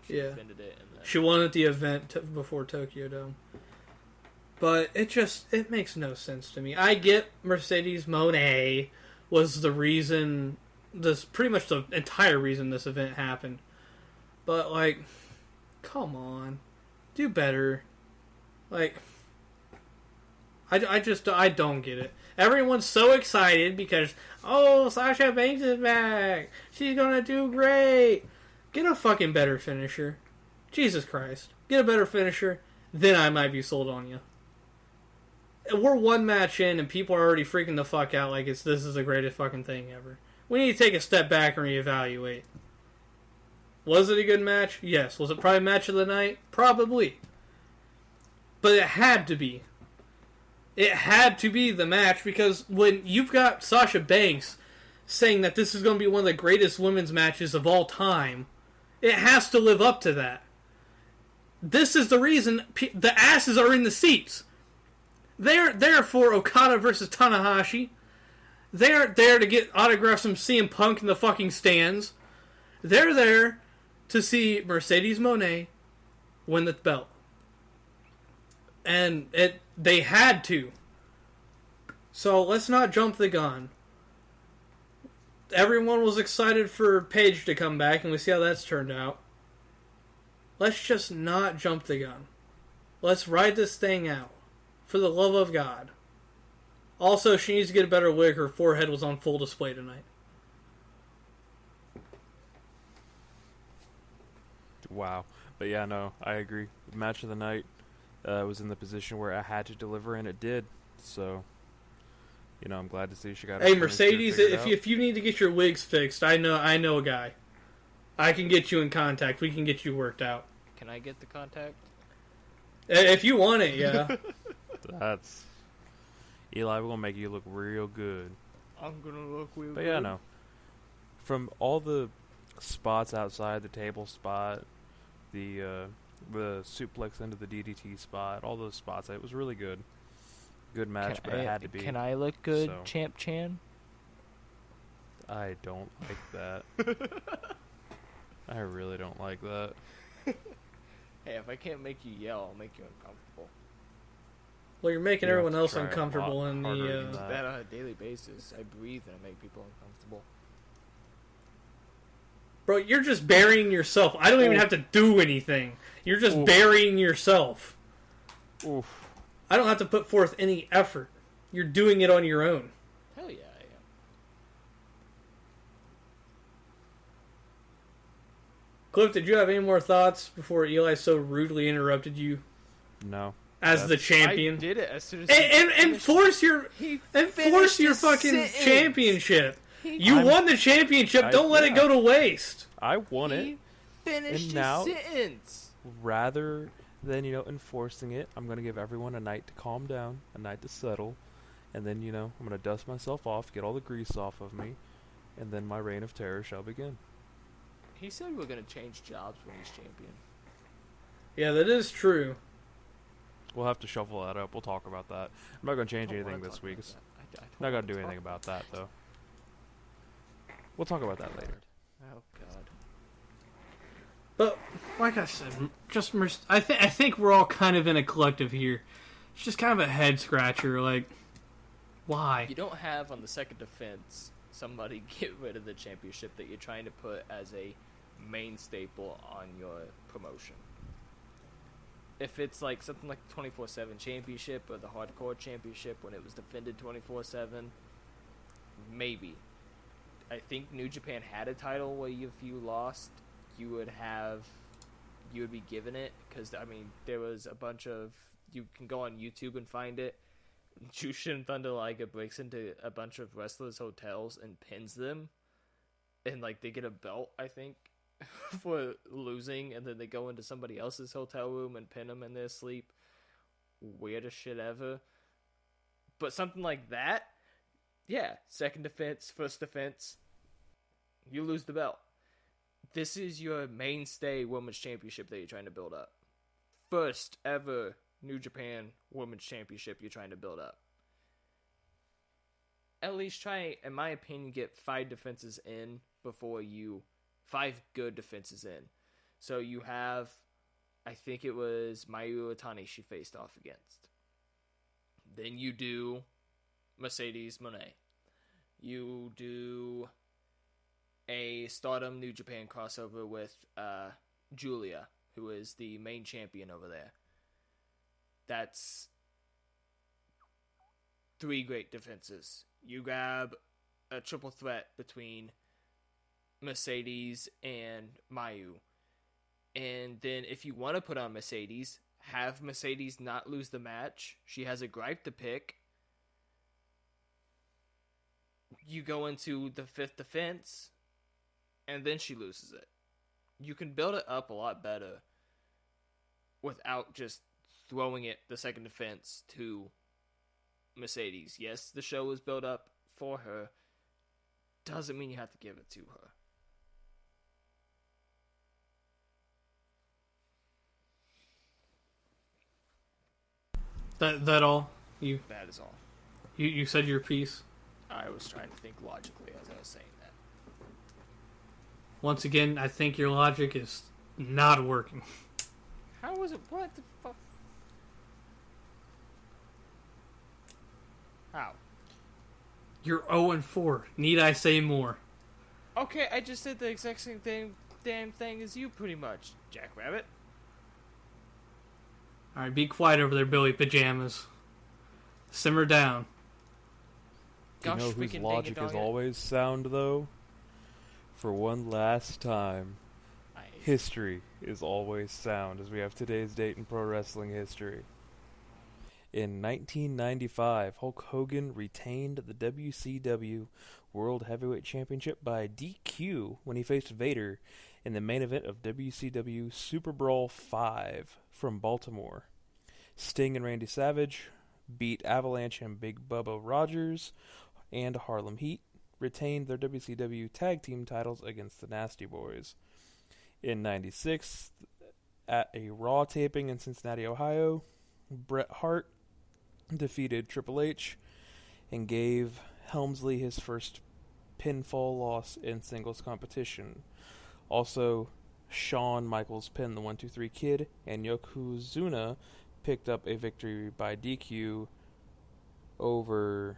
[SPEAKER 3] She defended it, and then
[SPEAKER 1] she won at the event before Tokyo Dome. But it makes no sense to me. I get Mercedes Moné was the reason, pretty much the entire reason this event happened. But like, come on, do better. Like, I don't get it. Everyone's so excited because, Sasha Banks is back. She's gonna do great. Get a fucking better finisher. Jesus Christ. Get a better finisher, then I might be sold on you. We're one match in and people are already freaking the fuck out like this is the greatest fucking thing ever. We need to take a step back and reevaluate. Was it a good match? Yes. Was it probably match of the night? Probably. But it had to be. It had to be the match because when you've got Sasha Banks saying that this is going to be one of the greatest women's matches of all time, It has to live up to that. This is the reason the asses are in the seats. They're there for Okada versus Tanahashi. They're there to get autographs from CM Punk in the fucking stands. They're there to see Mercedes Moné win the belt. And they had to. So let's not jump the gun. Everyone was excited for Paige to come back, and we see how that's turned out. Let's just not jump the gun. Let's ride this thing out. For the love of God. Also, she needs to get a better wig. Her forehead was on full display tonight.
[SPEAKER 2] Wow. But yeah, no, I agree. The match of the night was in the position where I had to deliver, and it did. So, I'm glad to see she got.
[SPEAKER 1] Hey, Mercedes, if you need to get your wigs fixed, I know a guy. I can get you in contact. We can get you worked out.
[SPEAKER 3] Can I get the contact?
[SPEAKER 1] If you want it, yeah.
[SPEAKER 2] That's Eli. We're gonna make you look real good.
[SPEAKER 3] I'm gonna look real good.
[SPEAKER 2] But yeah, no. From all the spots outside, the table spot, the suplex into the DDT spot, all those spots, it was really good. Good match, but it had to be.
[SPEAKER 3] Can I look good, Champ Chan?
[SPEAKER 2] I don't like that. I really don't like that.
[SPEAKER 3] Hey, if I can't make you yell, I'll make you uncomfortable.
[SPEAKER 1] Well, you're making everyone else uncomfortable in the...
[SPEAKER 3] that on a daily basis. I breathe and I make people uncomfortable.
[SPEAKER 1] Bro, you're just burying yourself. I don't even have to do anything. You're just burying yourself.
[SPEAKER 2] Oof.
[SPEAKER 1] I don't have to put forth any effort. You're doing it on your own.
[SPEAKER 3] Hell yeah, I am.
[SPEAKER 1] Cliff, did you have any more thoughts before Eli so rudely interrupted you?
[SPEAKER 2] No.
[SPEAKER 1] As the champion.
[SPEAKER 3] I did it as soon as
[SPEAKER 1] enforce your fucking championship. You won the championship. Don't let it go to waste.
[SPEAKER 2] I won it.
[SPEAKER 3] Finished his sentence.
[SPEAKER 2] Rather than enforcing it, I'm gonna give everyone a night to calm down, a night to settle, and then I'm gonna dust myself off, get all the grease off of me, and then my reign of terror shall begin.
[SPEAKER 3] He said we're gonna change jobs when he's champion.
[SPEAKER 1] Yeah, that is true.
[SPEAKER 2] We'll have to shuffle that up. We'll talk about that. I'm not going to change anything this week. I'm not going to do anything about that, though. We'll talk about that later.
[SPEAKER 3] Oh, God.
[SPEAKER 1] But, like I said, I think we're all kind of in a collective here. It's just kind of a head-scratcher, like, why?
[SPEAKER 3] You don't have, on the second defense, somebody get rid of the championship that you're trying to put as a main staple on your promotion. If it's like something like the 24/7 championship or the hardcore championship when it was defended 24/7, maybe. I think New Japan had a title where if you lost, you would be given it, because there was a bunch of, you can go on YouTube and find it. Jushin Thunder Liger breaks into a bunch of wrestlers' hotels and pins them, and they get a belt, I think, for losing, and then they go into somebody else's hotel room and pin them in their sleep. Weirdest shit ever. But something like that, yeah, second defense, first defense, you lose the belt. This is your mainstay women's championship that you're trying to build up. First ever New Japan women's championship you're trying to build up. At least try, in my opinion, get 5 defenses in before you... 5 good defenses in. So you have, I think it was Mayu Iwatani she faced off against. Then you do Mercedes Moné. You do a Stardom New Japan crossover with Julia, who is the main champion over there. That's 3 great defenses. You grab a triple threat between Mercedes and Mayu. And then if you want to put on Mercedes, have Mercedes not lose the match. She has a gripe to pick. You go into the 5th defense, and then she loses it. You can build it up a lot better without just throwing it the second defense to Mercedes. Yes, the show was built up for her. Doesn't mean you have to give it to her.
[SPEAKER 1] That all?
[SPEAKER 3] That is all.
[SPEAKER 1] You said your piece.
[SPEAKER 3] I was trying to think logically as I was saying that.
[SPEAKER 1] Once again, I think your logic is not working.
[SPEAKER 3] How was it? What the fuck? How?
[SPEAKER 1] You're 0-4. Need I say more?
[SPEAKER 3] Okay, I just said the exact same damn thing as you, pretty much, Jackrabbit.
[SPEAKER 1] Alright, be quiet over there, Billy Pajamas. Simmer down.
[SPEAKER 2] Do you know whose logic is always sound, though? For one last time, history is always sound, as we have today's date in pro wrestling history. In 1995, Hulk Hogan retained the WCW World Heavyweight Championship by DQ when he faced Vader in the main event of WCW Super Brawl 5 from Baltimore. Sting and Randy Savage beat Avalanche and Big Bubba Rogers, and Harlem Heat retained their WCW Tag Team titles against the Nasty Boys. In 96, at a Raw taping in Cincinnati, Ohio, Bret Hart defeated Triple H and gave Helmsley his first pinfall loss in singles competition. Also, Shawn Michaels pinned the 1-2-3 Kid, and Yokozuna picked up a victory by DQ over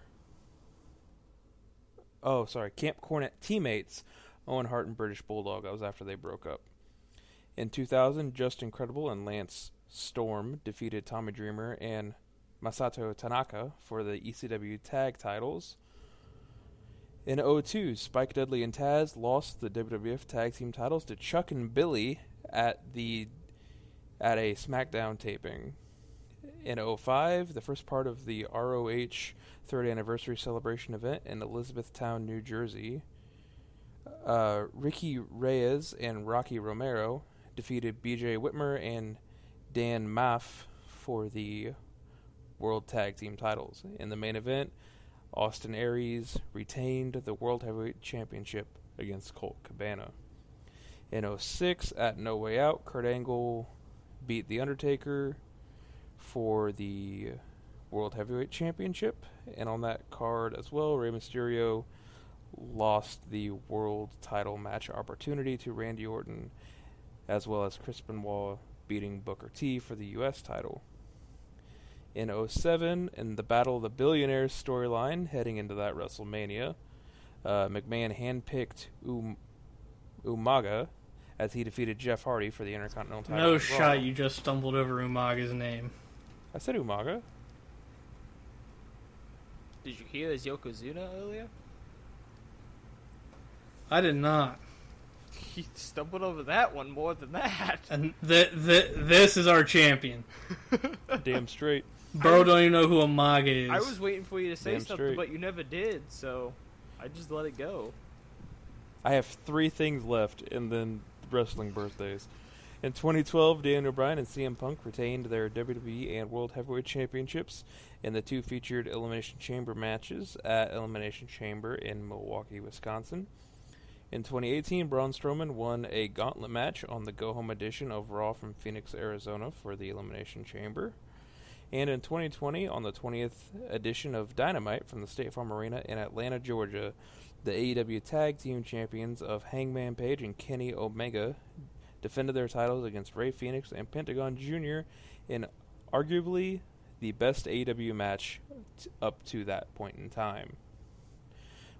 [SPEAKER 2] Camp Cornette teammates Owen Hart and British Bulldog. That was after they broke up. In 2000, Justin Credible and Lance Storm defeated Tommy Dreamer and Masato Tanaka for the ECW tag titles. In 2002, Spike Dudley and Taz lost the WWF tag team titles to Chuck and Billy at a SmackDown taping. In 2005, the first part of the ROH third anniversary celebration event in Elizabethtown, New Jersey, Ricky Reyes and Rocky Romero defeated BJ Whitmer and Dan Maff for the World Tag Team titles. In the main event, Austin Aries retained the World Heavyweight Championship against Colt Cabana. In 2006, at No Way Out, Kurt Angle beat The Undertaker for the World Heavyweight Championship. And on that card as well, Rey Mysterio lost the world title match opportunity to Randy Orton, as well as Chris Benoit beating Booker T for the U.S. title. In 2007, in the Battle of the Billionaires storyline heading into that WrestleMania, McMahon handpicked Umaga as he defeated Jeff Hardy for the Intercontinental title.
[SPEAKER 1] No shot, you just stumbled over Umaga's name.
[SPEAKER 2] I said Umaga.
[SPEAKER 3] Did you hear his Yokozuna earlier?
[SPEAKER 1] I did not.
[SPEAKER 3] He stumbled over that one more than that.
[SPEAKER 1] And this is our champion.
[SPEAKER 2] Damn straight.
[SPEAKER 1] Bro, don't even know who Umaga is.
[SPEAKER 3] I was waiting for you to say
[SPEAKER 2] Damn
[SPEAKER 3] something,
[SPEAKER 2] straight.
[SPEAKER 3] but you never did, so I just let it go.
[SPEAKER 2] I have 3 things left, and then wrestling birthdays. In 2012, Daniel Bryan and CM Punk retained their WWE and World Heavyweight Championships in the 2 featured Elimination Chamber matches at Elimination Chamber in Milwaukee, Wisconsin. In 2018, Braun Strowman won a gauntlet match on the Go Home edition of Raw from Phoenix, Arizona for the Elimination Chamber. And in 2020, on the 20th edition of Dynamite from the State Farm Arena in Atlanta, Georgia, the AEW Tag Team Champions of Hangman Page and Kenny Omega defended their titles against Rey Fenix and Pentagon Jr. in arguably the best AEW match up to that point in time.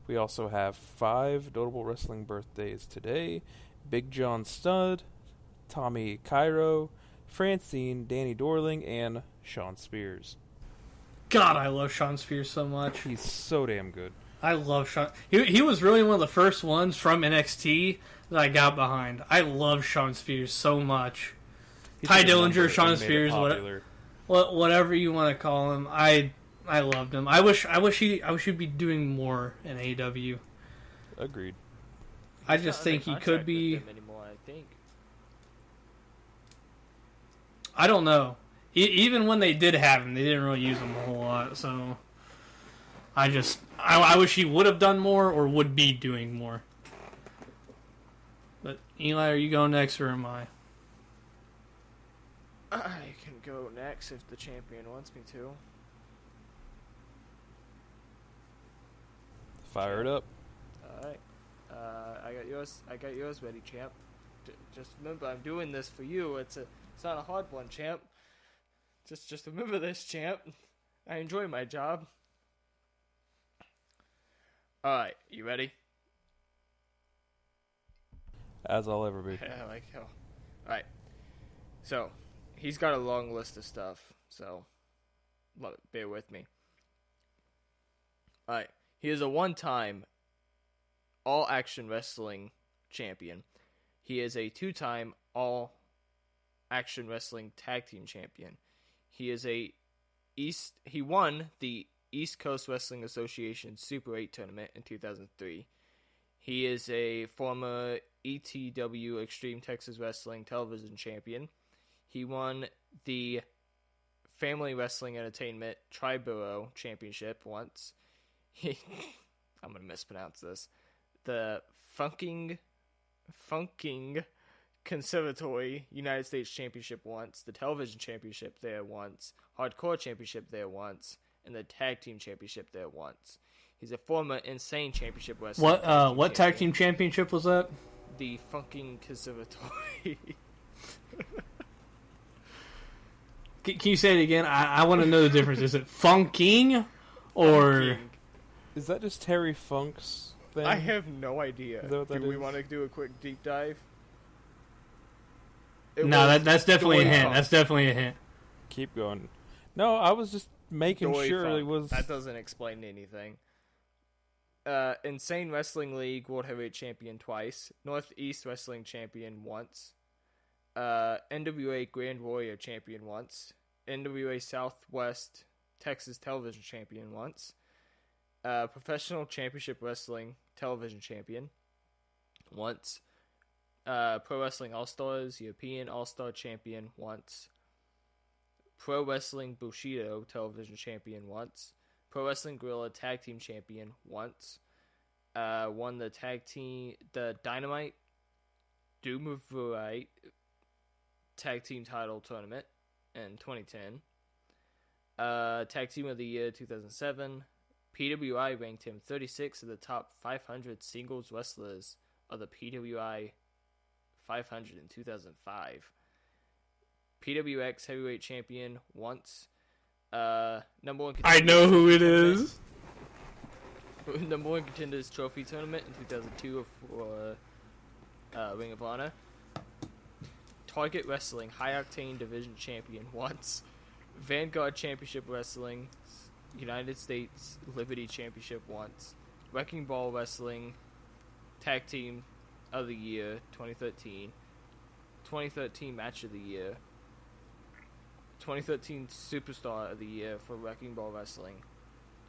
[SPEAKER 2] We also have 5 notable wrestling birthdays today. Big John Studd, Tommy Cairo, Francine, Danny Dorling, and Sean Spears.
[SPEAKER 1] God, I love Sean Spears so much.
[SPEAKER 2] He's so damn good.
[SPEAKER 1] I love Sean. He was really one of the first ones from NXT that I got behind. I love Sean Spears so much. Ty Dillinger, Sean Spears, whatever you want to call him, I loved him. I wish he'd be doing more in AEW.
[SPEAKER 2] Agreed.
[SPEAKER 1] I just think he could be.
[SPEAKER 3] Anymore, I think.
[SPEAKER 1] I don't know. Even when they did have him, they didn't really use him a whole lot. So I wish he would have done more or would be doing more. But Eli, are you going next or am I?
[SPEAKER 3] I can go next if the champion wants me to.
[SPEAKER 2] Fire it up.
[SPEAKER 3] Alright. I got yours ready, champ. Just remember, I'm doing this for you. It's not a hard one, champ. Just remember this, champ. I enjoy my job. Alright, you ready?
[SPEAKER 2] As I'll ever be.
[SPEAKER 3] Yeah, like hell. Alright. So, he's got a long list of stuff, so bear with me. Alright. He is a one-time All-Action Wrestling champion. He is a two-time All-Action Wrestling Tag Team champion. He won the East Coast Wrestling Association Super 8 tournament in 2003. He is a former ETW Extreme Texas Wrestling television champion. He won the Family Wrestling Entertainment Triborough Championship once. I'm going to mispronounce this. The Funking Conservatory United States Championship once. The Television Championship there once. Hardcore Championship there once. And the Tag Team Championship there once. He's a former Insane Championship wrestler.
[SPEAKER 1] What tag team championship was that?
[SPEAKER 3] The Funking Conservatory.
[SPEAKER 1] Can you say it again? I want to know the difference. Is it funking or...
[SPEAKER 3] Funking.
[SPEAKER 2] Is that just Terry Funk's thing?
[SPEAKER 3] I have no idea.
[SPEAKER 2] Is that what that
[SPEAKER 3] do we
[SPEAKER 2] is?
[SPEAKER 3] want to do a quick deep dive?
[SPEAKER 1] No, that's definitely a hint.
[SPEAKER 3] Funk.
[SPEAKER 1] That's definitely a hint.
[SPEAKER 2] Keep going. No, I was just making
[SPEAKER 3] Doy
[SPEAKER 2] sure
[SPEAKER 3] Funk.
[SPEAKER 2] it was...
[SPEAKER 3] That doesn't explain anything. Insane Wrestling League World Heavyweight Champion twice. Northeast Wrestling Champion once. NWA Grand Warrior Champion once. NWA Southwest Texas Television Champion once. Professional Championship Wrestling Television Champion once. Pro Wrestling All-Stars European All-Star Champion once. Pro Wrestling Bushido Television Champion once. Pro Wrestling Guerrilla Tag Team Champion once. Won the Dynamite Doomavurite Tag Team Title Tournament in 2010. Tag Team of the Year 2007. PWI ranked him 36 of the top 500 singles wrestlers of the PWI 500 in 2005. PWX Heavyweight Champion once. Number one.
[SPEAKER 1] I know who it is.
[SPEAKER 3] Number one Contenders Trophy Tournament in 2002 for Ring of Honor. Target Wrestling High Octane Division Champion once. Vanguard Championship Wrestling United States Liberty Championship once. Wrecking Ball Wrestling Tag Team of the Year 2013. 2013 Match of the Year. 2013 Superstar of the Year for Wrecking Ball Wrestling.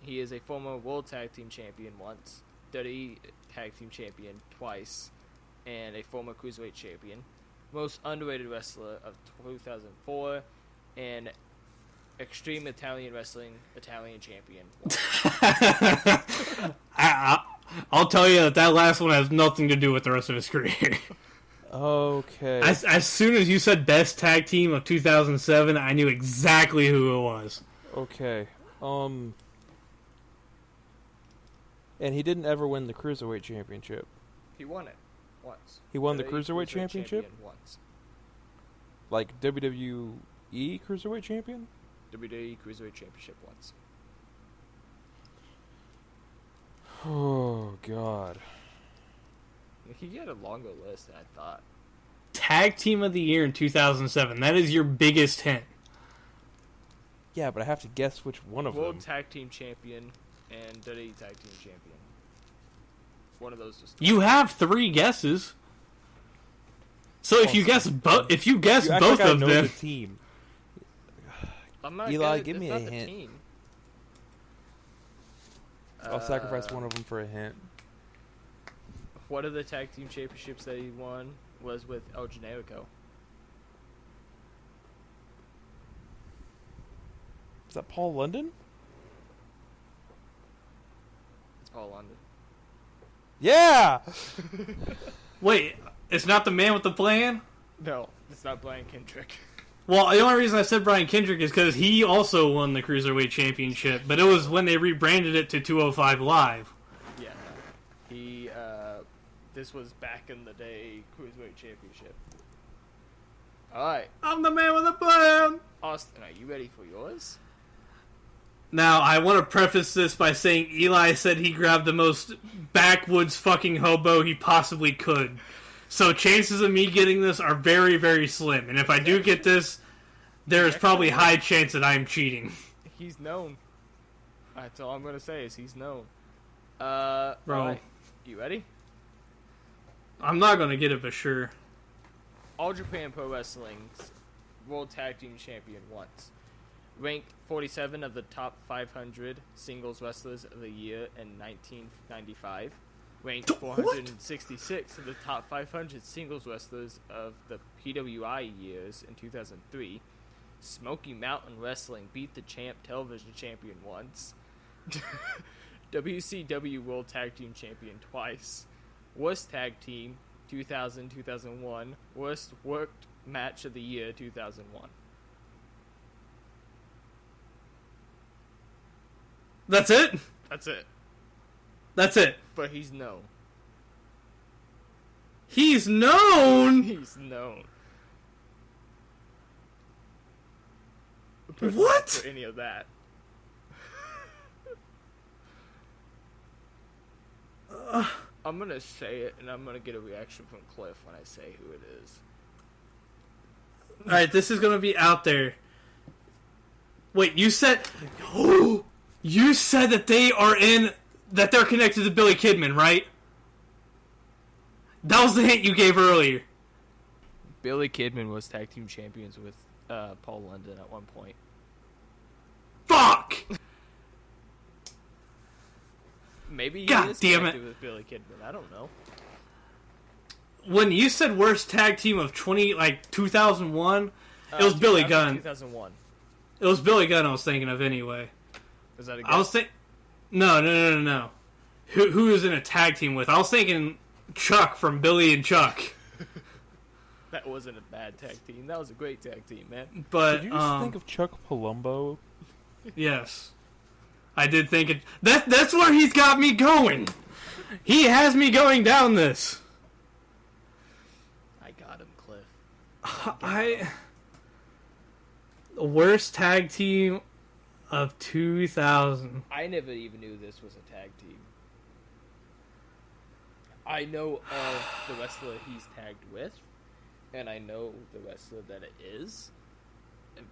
[SPEAKER 3] He is a former World Tag Team Champion once, WWE Tag Team Champion twice, and a former Cruiserweight Champion. Most Underrated Wrestler of 2004, and Extreme Italian Wrestling Italian Champion once.
[SPEAKER 1] I'll tell you that last one has nothing to do with the rest of his career.
[SPEAKER 2] Okay.
[SPEAKER 1] As soon as you said best tag team of 2007, I knew exactly who it was.
[SPEAKER 2] Okay. And he didn't ever win the Cruiserweight Championship.
[SPEAKER 3] He won it once.
[SPEAKER 2] He won the
[SPEAKER 3] WWE
[SPEAKER 2] Cruiserweight Championship?
[SPEAKER 3] Champion once.
[SPEAKER 2] Like WWE Cruiserweight Champion?
[SPEAKER 3] WWE Cruiserweight Championship once.
[SPEAKER 2] Oh, God.
[SPEAKER 3] He had a longer list than I thought.
[SPEAKER 1] Tag team of the year in 2007. That is your biggest hint.
[SPEAKER 2] Yeah, but I have to guess which one of
[SPEAKER 3] World
[SPEAKER 2] them.
[SPEAKER 3] Tag Team Champion and WWE Tag Team Champion. One of those was
[SPEAKER 1] You have 3 guesses. So if you guess both
[SPEAKER 2] like I
[SPEAKER 1] of
[SPEAKER 2] know
[SPEAKER 1] them,
[SPEAKER 2] the team.
[SPEAKER 3] I'm not
[SPEAKER 2] Eli,
[SPEAKER 3] good.
[SPEAKER 2] give me
[SPEAKER 3] It's
[SPEAKER 2] a
[SPEAKER 3] not the
[SPEAKER 2] hint.
[SPEAKER 3] team.
[SPEAKER 2] I'll sacrifice one of them for a hint.
[SPEAKER 3] One of the tag team championships that he won was with El Generico.
[SPEAKER 2] Is that Paul London?
[SPEAKER 3] It's Paul London.
[SPEAKER 2] Yeah!
[SPEAKER 1] wait, it's not the man with the plan?
[SPEAKER 3] No, it's not Brian Kendrick.
[SPEAKER 1] Well, the only reason I said Brian Kendrick is because he also won the Cruiserweight Championship, but it was when they rebranded it to 205 Live.
[SPEAKER 3] Yeah, he. This was back in the day Cruiserweight Championship. All right,
[SPEAKER 1] I'm the man with a plan.
[SPEAKER 3] Austin, are you ready for yours?
[SPEAKER 1] Now, I want to preface this by saying Eli said he grabbed the most backwoods fucking hobo he possibly could. So chances of me getting this are very, very slim. And if I do get this, there is probably high chance that I am cheating.
[SPEAKER 3] He's known. That's all I'm going to say is he's known.
[SPEAKER 1] Bro.
[SPEAKER 3] Right. You ready?
[SPEAKER 1] I'm not going to get it for sure.
[SPEAKER 3] All Japan Pro Wrestling's World Tag Team Champion once. Ranked 47 of the top 500 singles wrestlers of the year in 1995. Ranked 466 of the top 500 singles wrestlers of the PWI years in 2003. Smoky Mountain Wrestling beat the champ television champion once. WCW World Tag Team Champion twice. Worst Tag Team 2000-2001. Worst Worked Match of the Year 2001.
[SPEAKER 1] That's it?
[SPEAKER 3] That's it.
[SPEAKER 1] That's it.
[SPEAKER 3] But he's known.
[SPEAKER 1] He's known?
[SPEAKER 3] He's known.
[SPEAKER 1] What?
[SPEAKER 3] For any of that. I'm gonna say it, and I'm gonna get a reaction from Cliff when I say who it is.
[SPEAKER 1] Alright, this is gonna be out there. Wait, you said... You said that they're connected to Billy Kidman, right? That was the hint you gave earlier.
[SPEAKER 3] Billy Kidman was tag team champions with Paul London at one point.
[SPEAKER 1] Fuck!
[SPEAKER 3] Maybe he
[SPEAKER 1] God
[SPEAKER 3] is
[SPEAKER 1] damn
[SPEAKER 3] connected
[SPEAKER 1] it.
[SPEAKER 3] with Billy Kidman. I don't know.
[SPEAKER 1] When you said worst tag team of 2001, it was Billy Gunn.
[SPEAKER 3] 2001.
[SPEAKER 1] It was Billy Gunn I was thinking of anyway.
[SPEAKER 3] Is that a guess?
[SPEAKER 1] I was thinking... No. Who was in a tag team with? I was thinking Chuck from Billy and Chuck.
[SPEAKER 3] That wasn't a bad tag team. That was a great tag team, man.
[SPEAKER 1] But,
[SPEAKER 2] Did you just think of Chuck Palumbo?
[SPEAKER 1] Yes. I did think it... That's where he's got me going. He has me going down this.
[SPEAKER 3] I got him, Cliff.
[SPEAKER 1] The worst tag team of 2000.
[SPEAKER 3] I never even knew this was a tag team. I know of the wrestler he's tagged with, and I know the wrestler that it is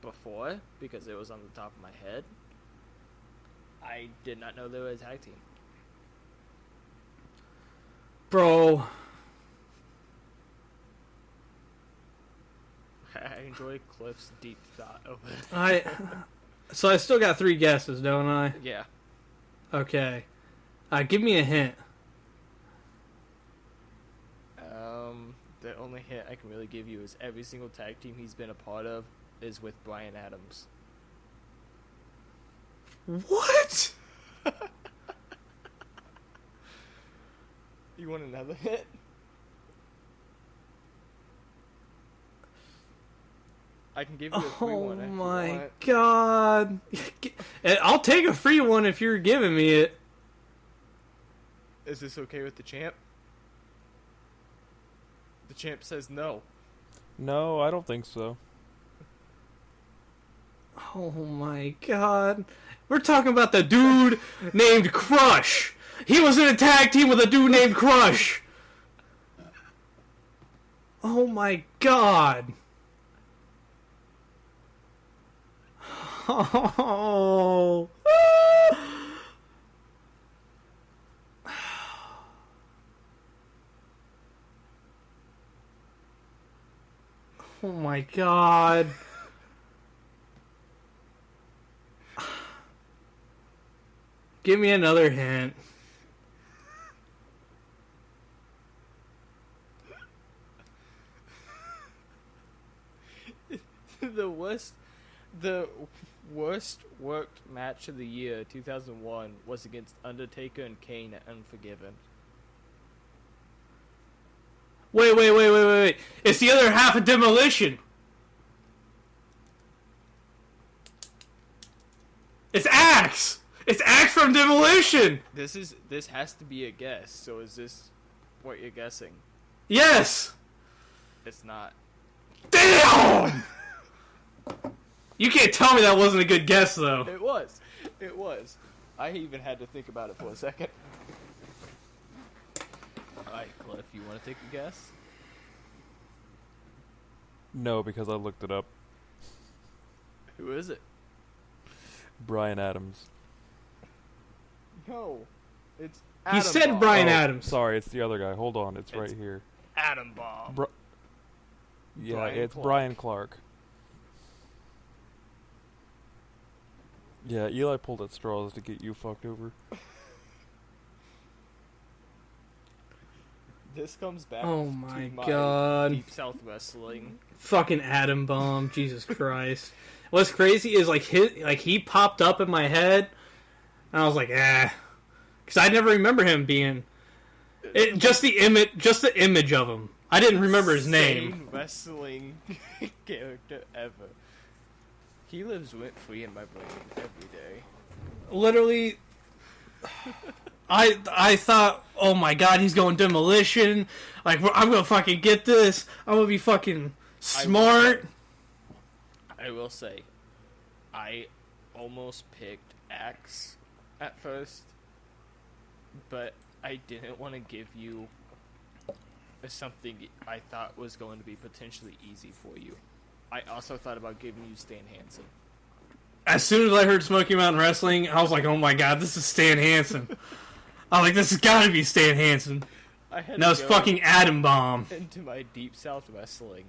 [SPEAKER 3] before, because it was on the top of my head. I did not know they were a tag team.
[SPEAKER 1] Bro.
[SPEAKER 3] I enjoy Cliff's deep thought of it.
[SPEAKER 1] So I still got 3 guesses, don't I?
[SPEAKER 3] Yeah.
[SPEAKER 1] Okay. Give me a hint.
[SPEAKER 3] The only hint I can really give you is every single tag team he's been a part of is with Bryan Adams.
[SPEAKER 1] What?
[SPEAKER 3] You want another hint? I can give you a free one if you want.
[SPEAKER 1] Oh my god. I'll take a free one if you're giving me it.
[SPEAKER 3] Is this okay with the champ? The champ says no.
[SPEAKER 2] No, I don't think so.
[SPEAKER 1] Oh my god. We're talking about the dude named Crush. He was in a tag team with a dude named Crush. Oh my god. Oh. Oh my god. Give me another hint.
[SPEAKER 3] The worst worked match of the year 2001 was against Undertaker and Kane at Unforgiven.
[SPEAKER 1] Wait. It's the other half of Demolition. It's Axe! It's Axe from Demolition!
[SPEAKER 3] This has to be a guess. So is this what you're guessing?
[SPEAKER 1] Yes!
[SPEAKER 3] It's not.
[SPEAKER 1] Damn! You can't tell me that wasn't a good guess, though.
[SPEAKER 3] It was. It was. I even had to think about it for a second. Alright, Cliff, you want to take a guess?
[SPEAKER 2] No, because I looked it up.
[SPEAKER 3] Who is it?
[SPEAKER 2] Brian Adams.
[SPEAKER 3] No. It's
[SPEAKER 1] He
[SPEAKER 3] Atom
[SPEAKER 1] said
[SPEAKER 3] Bomb.
[SPEAKER 1] Brian
[SPEAKER 2] Oh,
[SPEAKER 1] Adams.
[SPEAKER 2] Sorry, it's the other guy. Hold on, it's right here.
[SPEAKER 3] Atom Bomb.
[SPEAKER 2] Yeah,
[SPEAKER 3] Brian
[SPEAKER 2] it's
[SPEAKER 3] Clark.
[SPEAKER 2] Brian Clark. Yeah, Eli pulled at straws to get you fucked over.
[SPEAKER 3] This comes back
[SPEAKER 1] Oh
[SPEAKER 3] to
[SPEAKER 1] my
[SPEAKER 3] my
[SPEAKER 1] God.
[SPEAKER 3] Deep South Wrestling.
[SPEAKER 1] Fucking Atom Bomb. Jesus Christ. What's crazy is, he popped up in my head, and I was like, because I never remember him being... just the image of him. I didn't remember his name.
[SPEAKER 3] Insane wrestling character ever. He lives rent free in my brain every day.
[SPEAKER 1] Literally, I thought, oh my God, he's going Demolition. Like, I'm gonna fucking get this. I'm gonna be fucking smart.
[SPEAKER 3] I will say, I almost picked Axe at first, but I didn't want to give you something I thought was going to be potentially easy for you. I also thought about giving you Stan Hansen.
[SPEAKER 1] As soon as I heard Smoky Mountain Wrestling, I was like, oh my God, this is Stan Hansen. I was like, this has got to be Stan Hansen.
[SPEAKER 3] I had
[SPEAKER 1] No, it's
[SPEAKER 3] to
[SPEAKER 1] fucking Atom Bomb.
[SPEAKER 3] into my Deep South Wrestling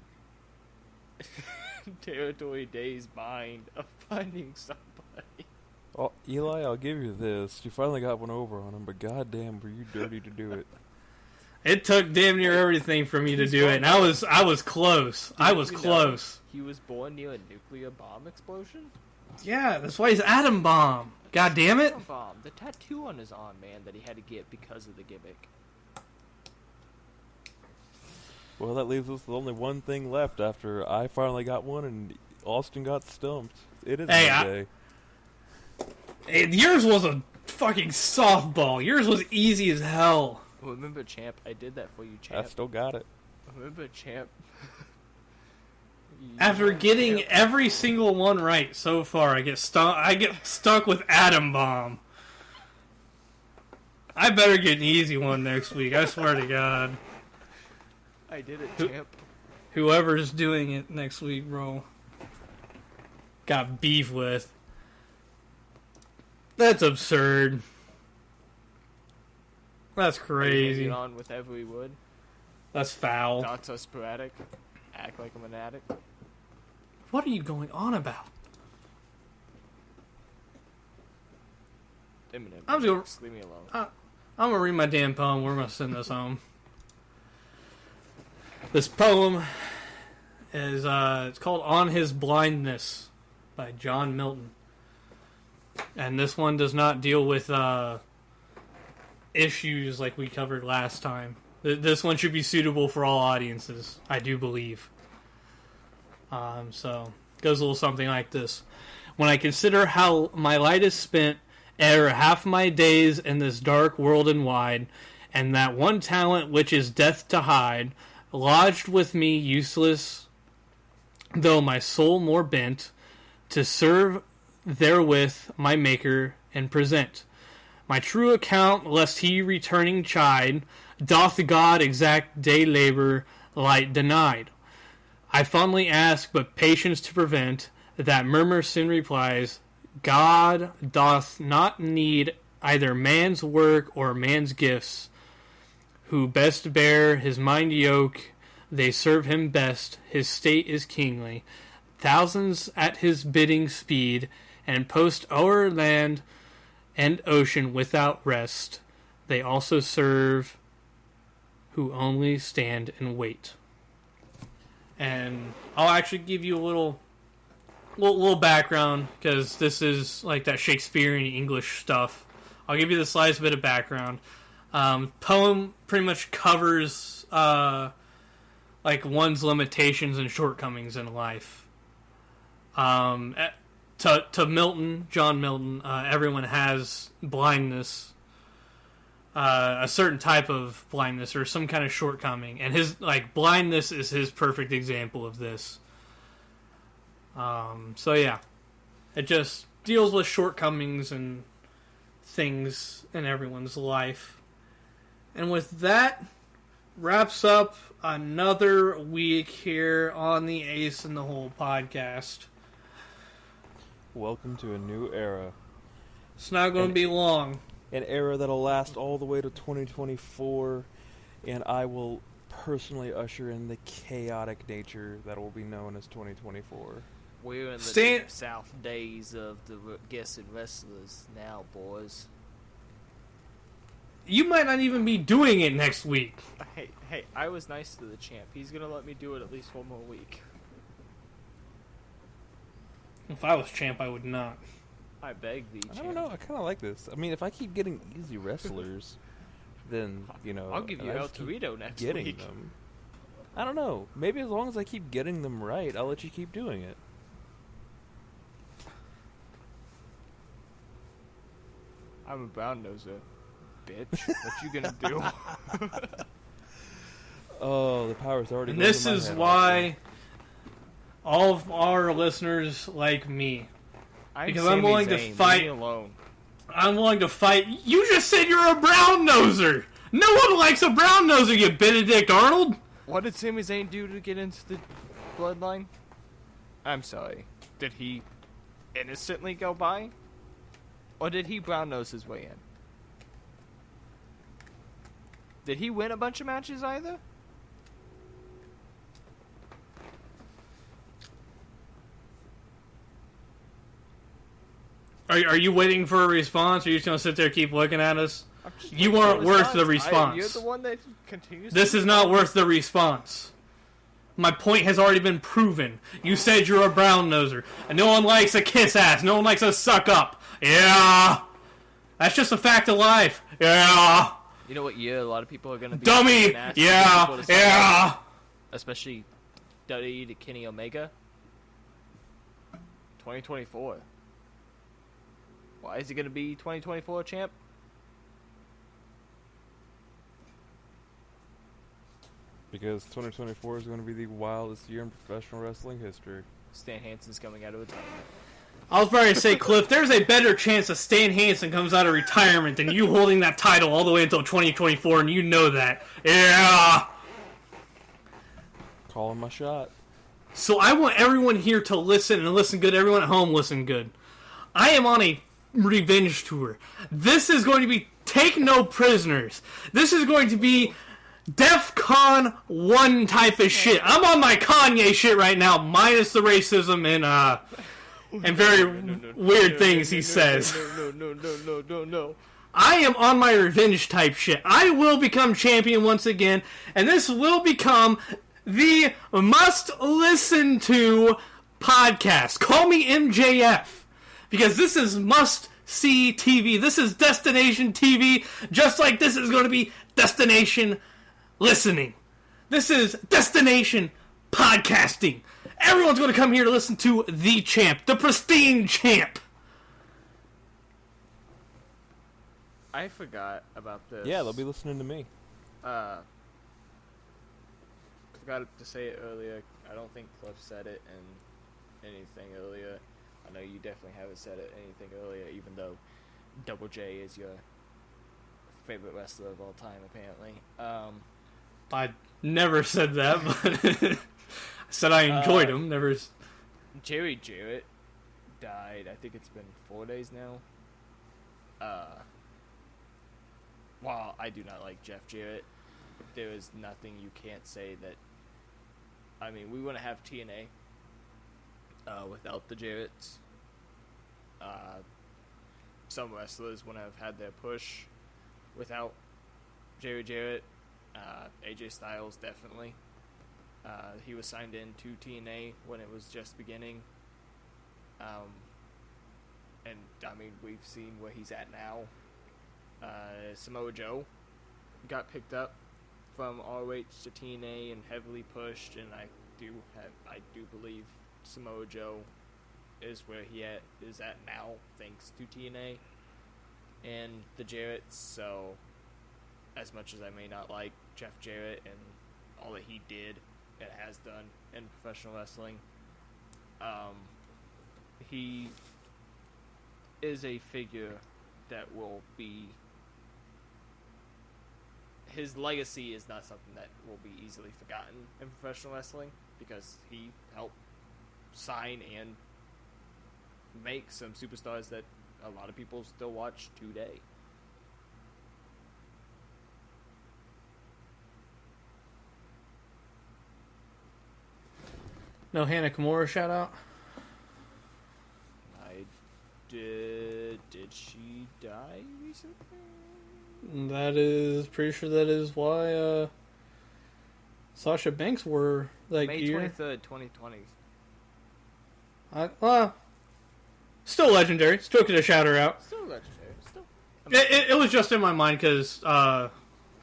[SPEAKER 3] territory days mind of finding somebody.
[SPEAKER 2] Oh, Eli, I'll give you this. You finally got one over on him, but goddamn, were you dirty to do it.
[SPEAKER 1] It took damn near everything for me to do it, and I was close. I was close.
[SPEAKER 3] He was born near a nuclear bomb explosion?
[SPEAKER 1] Yeah, that's why he's Atom Bomb. God damn it.
[SPEAKER 3] Atom bomb. The tattoo on his arm, man, that he had to get because of the gimmick.
[SPEAKER 2] Well, that leaves us with only one thing left after I finally got one and Austen got stumped. It is Monday.
[SPEAKER 1] Yours was a fucking softball. Yours was easy as hell.
[SPEAKER 3] Remember, champ, I did that for you, champ.
[SPEAKER 2] I still got it.
[SPEAKER 3] Remember, champ.
[SPEAKER 1] After getting every single one right so far, I get stuck with Atom Bomb. I better get an easy one next week. I swear to God.
[SPEAKER 3] I did it, champ.
[SPEAKER 1] Whoever's doing it next week, bro, got beef with. That's absurd. That's crazy.
[SPEAKER 3] Get on with every wood.
[SPEAKER 1] That's foul.
[SPEAKER 3] Not so sporadic. Act like I'm an addict.
[SPEAKER 1] What are you going on about?
[SPEAKER 3] Eminem.
[SPEAKER 1] I'm gonna-
[SPEAKER 3] Just leave me alone.
[SPEAKER 1] I'm gonna read my damn poem. We're gonna send this home. This poem is it's called "On His Blindness" by John Milton, and this one does not deal with issues like we covered last time. This one should be suitable for all audiences, I do believe. So it goes a little something like this: When I consider how my light is spent ere half my days in this dark world and wide, and that one talent which is death to hide, lodged with me useless, though my soul more bent, to serve therewith my Maker and present my true account, lest he returning chide, doth God exact day labor light denied. I fondly ask, but patience to prevent, that murmur soon replies, God doth not need either man's work or man's gifts, who best bear his mind yoke, they serve him best, his state is kingly. Thousands at his bidding speed, and post o'er land and ocean without rest. They also serve who only stand and wait. And I'll actually give you a little background, because this is like that Shakespearean English stuff. I'll give you the slightest bit of background. Poem pretty much covers like one's limitations and shortcomings in life. To to John Milton, everyone has blindness, a certain type of blindness or some kind of shortcoming, and his blindness is his perfect example of this. So yeah, it just deals with shortcomings and things in everyone's life. And with that, wraps up another week here on the Ace in the Hole podcast.
[SPEAKER 2] Welcome to a new era.
[SPEAKER 1] It's not going to be long.
[SPEAKER 2] An era that'll last all the way to 2024, and I will personally usher in the chaotic nature that will be known as 2024.
[SPEAKER 3] We're in the deep south days of the guessing wrestlers now, boys.
[SPEAKER 1] You might not even be doing it next week.
[SPEAKER 3] Hey, I was nice to the champ. He's going to let me do it at least one more week.
[SPEAKER 1] If I was champ, I would not.
[SPEAKER 3] I beg thee, champ.
[SPEAKER 2] I don't know. I kind of like this. I mean, if I keep getting easy wrestlers, then,
[SPEAKER 3] I'll give you El Torito next week.
[SPEAKER 2] Them. I don't know. Maybe as long as I keep getting them right, I'll let you keep doing it.
[SPEAKER 3] I'm a brown noser, bitch. What you gonna do?
[SPEAKER 2] Oh, the power's already.
[SPEAKER 1] And this is why all of our listeners like me, because I'm willing to fight. I'm willing to fight. You just said you're a brown noser. No one likes a brown noser, you Benedict Arnold.
[SPEAKER 3] What did Sami Zayn do to get into the bloodline? I'm sorry. Did he innocently go by? Or did he brown nose his way in? Did he win a bunch of matches either?
[SPEAKER 1] Are you waiting for a response, or are you just going to sit there and keep looking at us? You aren't worth the response.
[SPEAKER 3] You're the one that continues.
[SPEAKER 1] This is not worth the response. My point has already been proven. You said you're a brown noser, and no one likes a kiss ass. No one likes a suck up. Yeah, that's just a fact of life. Yeah.
[SPEAKER 3] You know what year a lot of people are going to be
[SPEAKER 1] dummy. Yeah, yeah.
[SPEAKER 3] Especially WWE to Kenny Omega. 2024. Why is he going to be 2024 champ?
[SPEAKER 2] Because 2024 is going to be the wildest year in professional wrestling history.
[SPEAKER 3] Stan Hansen's coming out of retirement.
[SPEAKER 1] I was about to say, Cliff, there's a better chance that Stan Hansen comes out of retirement than you holding that title all the way until 2024, and you know that. Yeah!
[SPEAKER 2] Calling my shot.
[SPEAKER 1] So I want everyone here to listen, and listen good. Everyone at home, listen good. I am on a revenge tour. This is going to be Take No Prisoners. This is going to be DEFCON 1 type of shit. I'm on my Kanye shit right now, minus the racism and very weird things he says.
[SPEAKER 3] No.
[SPEAKER 1] I am on my revenge type shit. I will become champion once again, and this will become the must-listen to podcast. Call me MJF. Because this is must-see TV. This is destination TV, just like this is going to be destination listening. This is destination podcasting. Everyone's going to come here to listen to the champ, the pristine champ.
[SPEAKER 3] I forgot about this.
[SPEAKER 2] Yeah, they'll be listening to me.
[SPEAKER 3] Forgot to say it earlier. I don't think Cliff said it in anything earlier. I know you definitely haven't said it anything earlier, even though Double J is your favorite wrestler of all time, apparently.
[SPEAKER 1] I never said that, but I said I enjoyed him. Never.
[SPEAKER 3] Jerry Jarrett died. I think it's been 4 days now. While I do not like Jeff Jarrett, there is nothing you can't say that. I mean, we wouldn't have TNA without the Jarretts. Some wrestlers wouldn't have had their push without Jerry Jarrett. AJ Styles, definitely. He was signed in to TNA when it was just beginning. And, I mean, we've seen where he's at now. Samoa Joe got picked up from ROH to TNA and heavily pushed, and I do believe Samoa Joe is where is at now, thanks to TNA and the Jarretts. So, as much as I may not like Jeff Jarrett and all that he did and has done in professional wrestling, he is a figure that will be... His legacy is not something that will be easily forgotten in professional wrestling, because he helped sign and make some superstars that a lot of people still watch today.
[SPEAKER 1] No Hannah Kimura shout out?
[SPEAKER 3] I did. Did she die recently?
[SPEAKER 1] That is, pretty sure that is why Sasha Banks were that
[SPEAKER 3] May
[SPEAKER 1] year.
[SPEAKER 3] May 23rd, 2020.
[SPEAKER 1] Still legendary. Still could have shout her out.
[SPEAKER 3] Still legendary. Still.
[SPEAKER 1] It was just in my mind because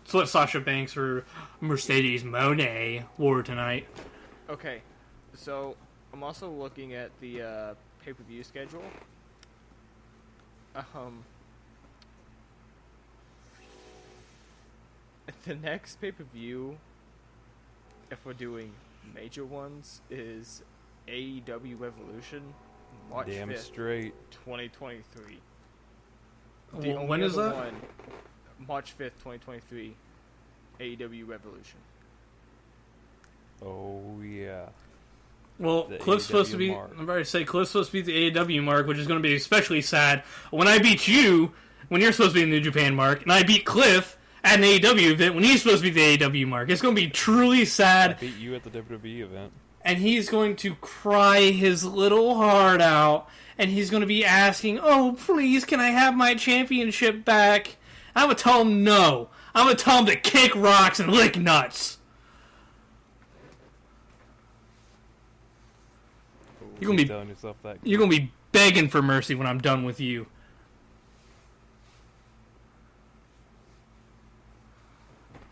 [SPEAKER 1] it's what Sasha Banks or Mercedes Moné wore tonight.
[SPEAKER 3] Okay, so I'm also looking at the pay-per-view schedule. The next pay-per-view, if we're doing major ones, is AEW Revolution, March
[SPEAKER 2] Damn
[SPEAKER 3] 5th,
[SPEAKER 2] straight.
[SPEAKER 3] 2023.
[SPEAKER 1] When is that?
[SPEAKER 3] One, March 5th, 2023, AEW Revolution.
[SPEAKER 2] Oh, yeah.
[SPEAKER 1] Well,
[SPEAKER 2] The
[SPEAKER 1] Cliff's supposed to
[SPEAKER 2] AEW
[SPEAKER 1] be...
[SPEAKER 2] mark.
[SPEAKER 1] I'm about to say, Cliff's supposed to be the AEW mark, which is going to be especially sad when I beat you, when you're supposed to be the New Japan mark, and I beat Cliff at an AEW event when he's supposed to be the AEW mark. It's going to be truly
[SPEAKER 2] I
[SPEAKER 1] sad,
[SPEAKER 2] beat you at the WWE event.
[SPEAKER 1] and he's going to cry his little heart out, and he's going to be asking, oh, please, can I have my championship back? I'm going to tell him no. I'm going to tell him to kick rocks and lick nuts. You're gonna be
[SPEAKER 2] telling yourself that.
[SPEAKER 1] You're going to be begging for mercy when I'm done with you.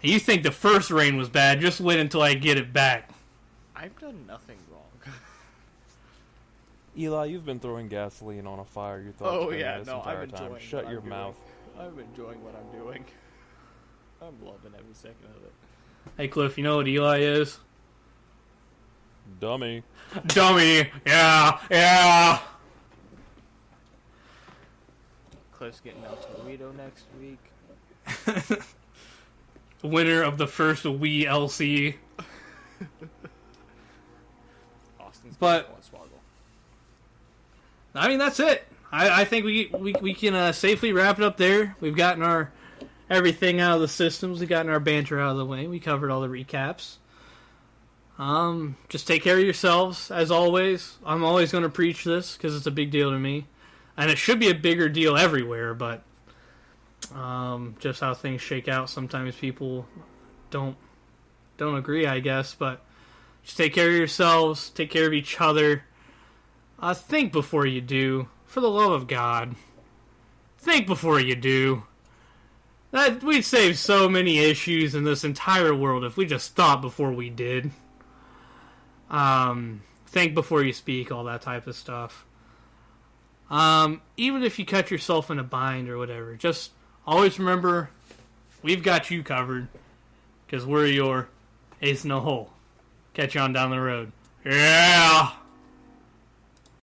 [SPEAKER 1] You think the first reign was bad, just wait until I get it back.
[SPEAKER 3] I've done nothing wrong.
[SPEAKER 2] Eli, you've been throwing gasoline on a fire. You thought
[SPEAKER 3] Oh
[SPEAKER 2] this
[SPEAKER 3] yeah,
[SPEAKER 2] entire
[SPEAKER 3] no, I'm
[SPEAKER 2] time.
[SPEAKER 3] enjoying
[SPEAKER 2] Shut
[SPEAKER 3] what
[SPEAKER 2] your
[SPEAKER 3] I'm
[SPEAKER 2] mouth.
[SPEAKER 3] doing. I'm enjoying what I'm doing. I'm loving every second of it.
[SPEAKER 1] Hey, Cliff, you know what Eli is?
[SPEAKER 2] Dummy.
[SPEAKER 1] Dummy! Yeah!
[SPEAKER 3] Cliff's getting El Torito next week.
[SPEAKER 1] Winner of the first Wii LC.
[SPEAKER 3] Austin's
[SPEAKER 1] But-
[SPEAKER 3] going to Swoggle.
[SPEAKER 1] I mean, that's it. I think we can safely wrap it up there. We've gotten our everything out of the systems. We've gotten our banter out of the way. We covered all the recaps. Just take care of yourselves, as always. I'm always going to preach this because it's a big deal to me. And it should be a bigger deal everywhere, but just how things shake out, sometimes people don't agree, I guess. But just take care of yourselves. Take care of each other. Think before you do. For the love of God. Think before you do. That we'd save so many issues in this entire world if we just thought before we did. Think before you speak, all that type of stuff. Even if you cut yourself in a bind or whatever, just always remember, we've got you covered, because we're your ace in the hole. Catch you on down the road. Yeah!